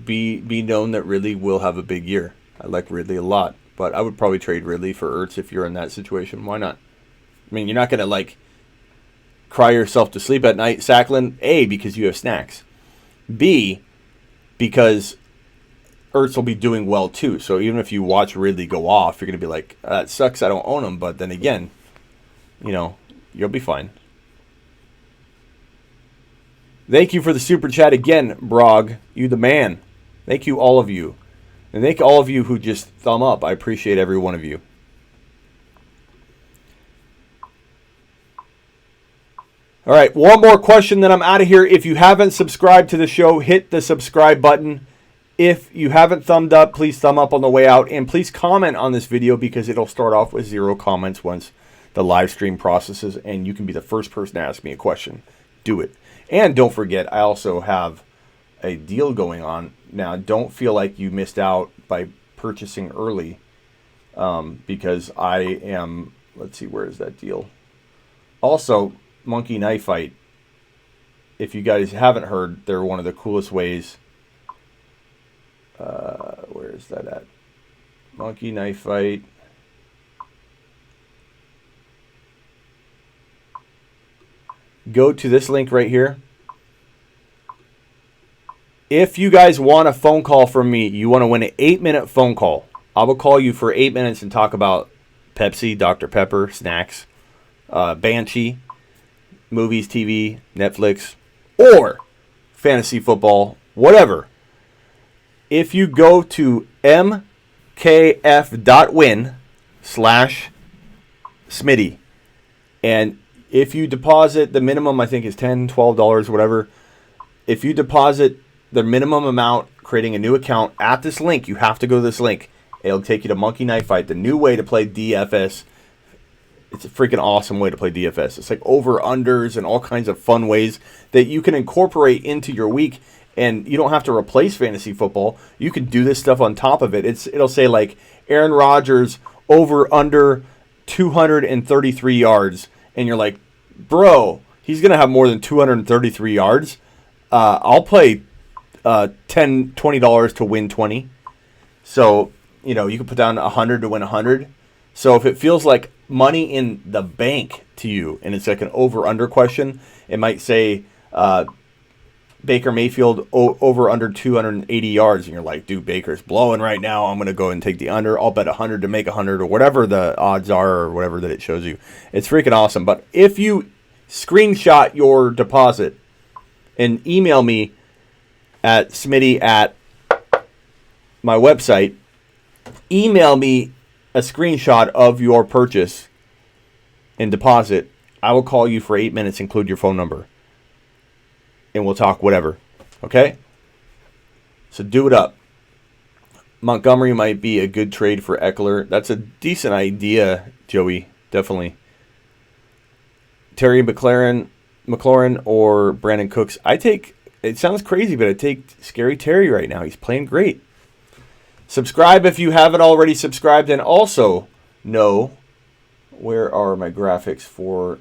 be known that Ridley will have a big year. I like Ridley a lot, but I would probably trade Ridley for Ertz if you're in that situation. Why not? I mean, you're not going to, cry yourself to sleep at night, Sacklin. A, because you have snacks. B, because Ertz will be doing well, too. So even if you watch Ridley go off, you're going to be like, that sucks, I don't own him. But then again, you'll be fine. Thank you for the super chat again, Brog. You the man. Thank you, all of you. And thank all of you who just thumb up. I appreciate every one of you. All right, one more question, then I'm out of here. If you haven't subscribed to the show, hit the subscribe button. If you haven't thumbed up, please thumb up on the way out. And please comment on this video because it'll start off with 0 comments once the live stream processes. And you can be the first person to ask me a question. Do it. And don't forget, I also have a deal going on. Now, don't feel like you missed out by purchasing early because I am, let's see, where is that deal? Also, Monkey Knife Fight. If you guys haven't heard, they're one of the coolest ways. Where is that at? Monkey Knife Fight. Go to this link right here. If you guys want a phone call from me, you want to win an 8-minute phone call. I will call you for 8 minutes and talk about Pepsi, Dr. Pepper, snacks, Banshee, movies, TV, Netflix, or fantasy football, whatever. If you go to mkf.win/Smitty, and if you deposit, the minimum I think is $10, $12, whatever. If you deposit the minimum amount, creating a new account at this link, you have to go to this link. It'll take you to Monkey Knife Fight, the new way to play DFS. It's a freaking awesome way to play DFS. It's like over-unders and all kinds of fun ways that you can incorporate into your week, and you don't have to replace fantasy football. You can do this stuff on top of it. It'll say like Aaron Rodgers over-under 233 yards, and you're like, bro, he's going to have more than 233 yards. I'll play $10, $20 to win 20. So, you can put down 100 to win 100. So if it feels like money in the bank to you, and it's like an over-under question, it might say Baker Mayfield over under 280 yards, and you're like, dude, Baker's blowing right now. I'm going to go and take the under. I'll bet 100 to make 100 or whatever the odds are or whatever that it shows you. It's freaking awesome. But if you screenshot your deposit and email me at Smitty at my website, email me a screenshot of your purchase and deposit. I will call you for 8 minutes, include your phone number, and we'll talk whatever. Okay? So do it up. Montgomery might be a good trade for Eckler. That's a decent idea, Joey. Definitely. Terry McLaurin or Brandon Cooks. It sounds crazy, but I take Scary Terry right now. He's playing great. Subscribe if you haven't already subscribed, and also know, where are my graphics for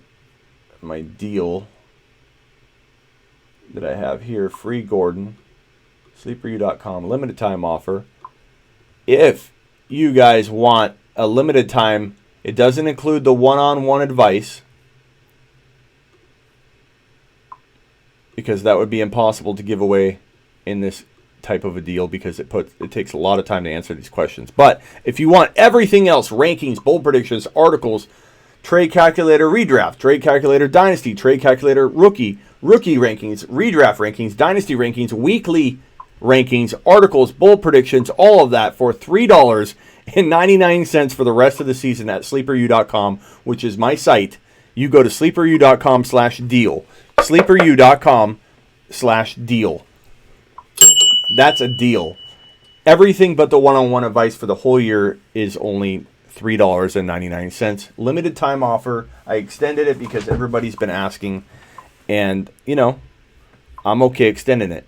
my deal that I have here? Free Gordon, sleeperu.com, limited time offer. If you guys want a limited time, it doesn't include the one-on-one advice, because that would be impossible to give away in this type of a deal, because it takes a lot of time to answer these questions. But if you want everything else, rankings, bold predictions, articles, trade calculator redraft, trade calculator dynasty, trade calculator rookie rankings, redraft rankings, dynasty rankings, weekly rankings, articles, bold predictions, all of that for $3.99 for the rest of the season at sleeperu.com, which is my site. You go to sleeperu.com/deal. sleeperu.com/deal. That's a deal. Everything but the one-on-one advice for the whole year is only $3.99. Limited time offer. I extended it because everybody's been asking, and I'm okay extending it.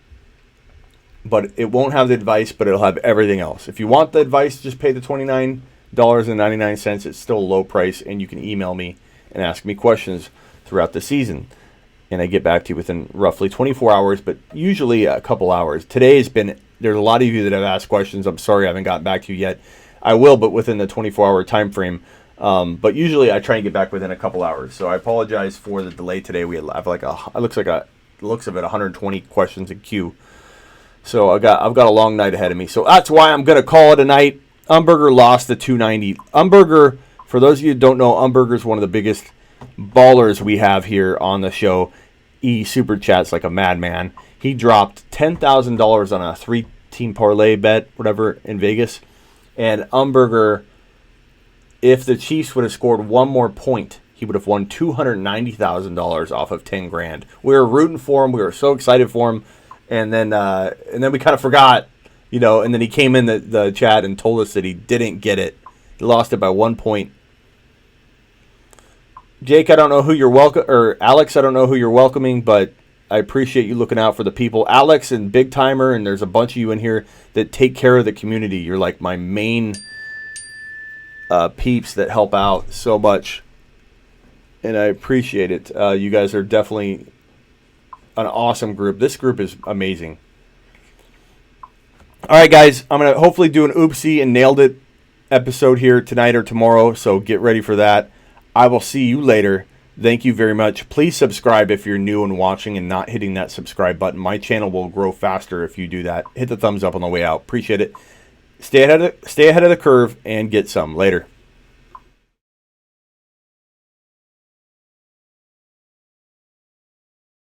But it won't have the advice, but it'll have everything else. If you want the advice, just pay the $29.99. It's still a low price, and you can email me and ask me questions throughout the season. And I get back to you within roughly 24 hours, but usually a couple hours. Today there's a lot of you that have asked questions. I'm sorry I haven't gotten back to you yet. I will, but within the 24-hour time frame. But usually I try and get back within a couple hours. So I apologize for the delay today. We have looks of it 120 questions in queue. So I've got a long night ahead of me. So that's why I'm going to call it a night. Umberger lost the 290. Umberger, for those of you who don't know, Umberger is one of the biggest ballers we have here on the show. He super chats like a madman. He dropped $10,000 on a 3-team parlay bet, whatever, in Vegas. And Umberger, if the Chiefs would have scored one more point, he would have won $290,000 off of $10,000. We were rooting for him. We were so excited for him. And then we kind of forgot, and then he came in the chat and told us that he didn't get it. He lost it by 1 point. Jake, I don't know who you're or Alex, I don't know who you're welcoming, but I appreciate you looking out for the people. Alex and Big Timer, and there's a bunch of you in here that take care of the community. You're like my main peeps that help out so much, and I appreciate it. You guys are definitely an awesome group. This group is amazing. All right, guys, I'm going to hopefully do an oopsie and nailed it episode here tonight or tomorrow, so get ready for that. I will see you later. Thank you very much. Please subscribe if you're new and watching and not hitting that subscribe button. My channel will grow faster if you do that. Hit the thumbs up on the way out. Appreciate it. Stay ahead of the curve and get some. Later.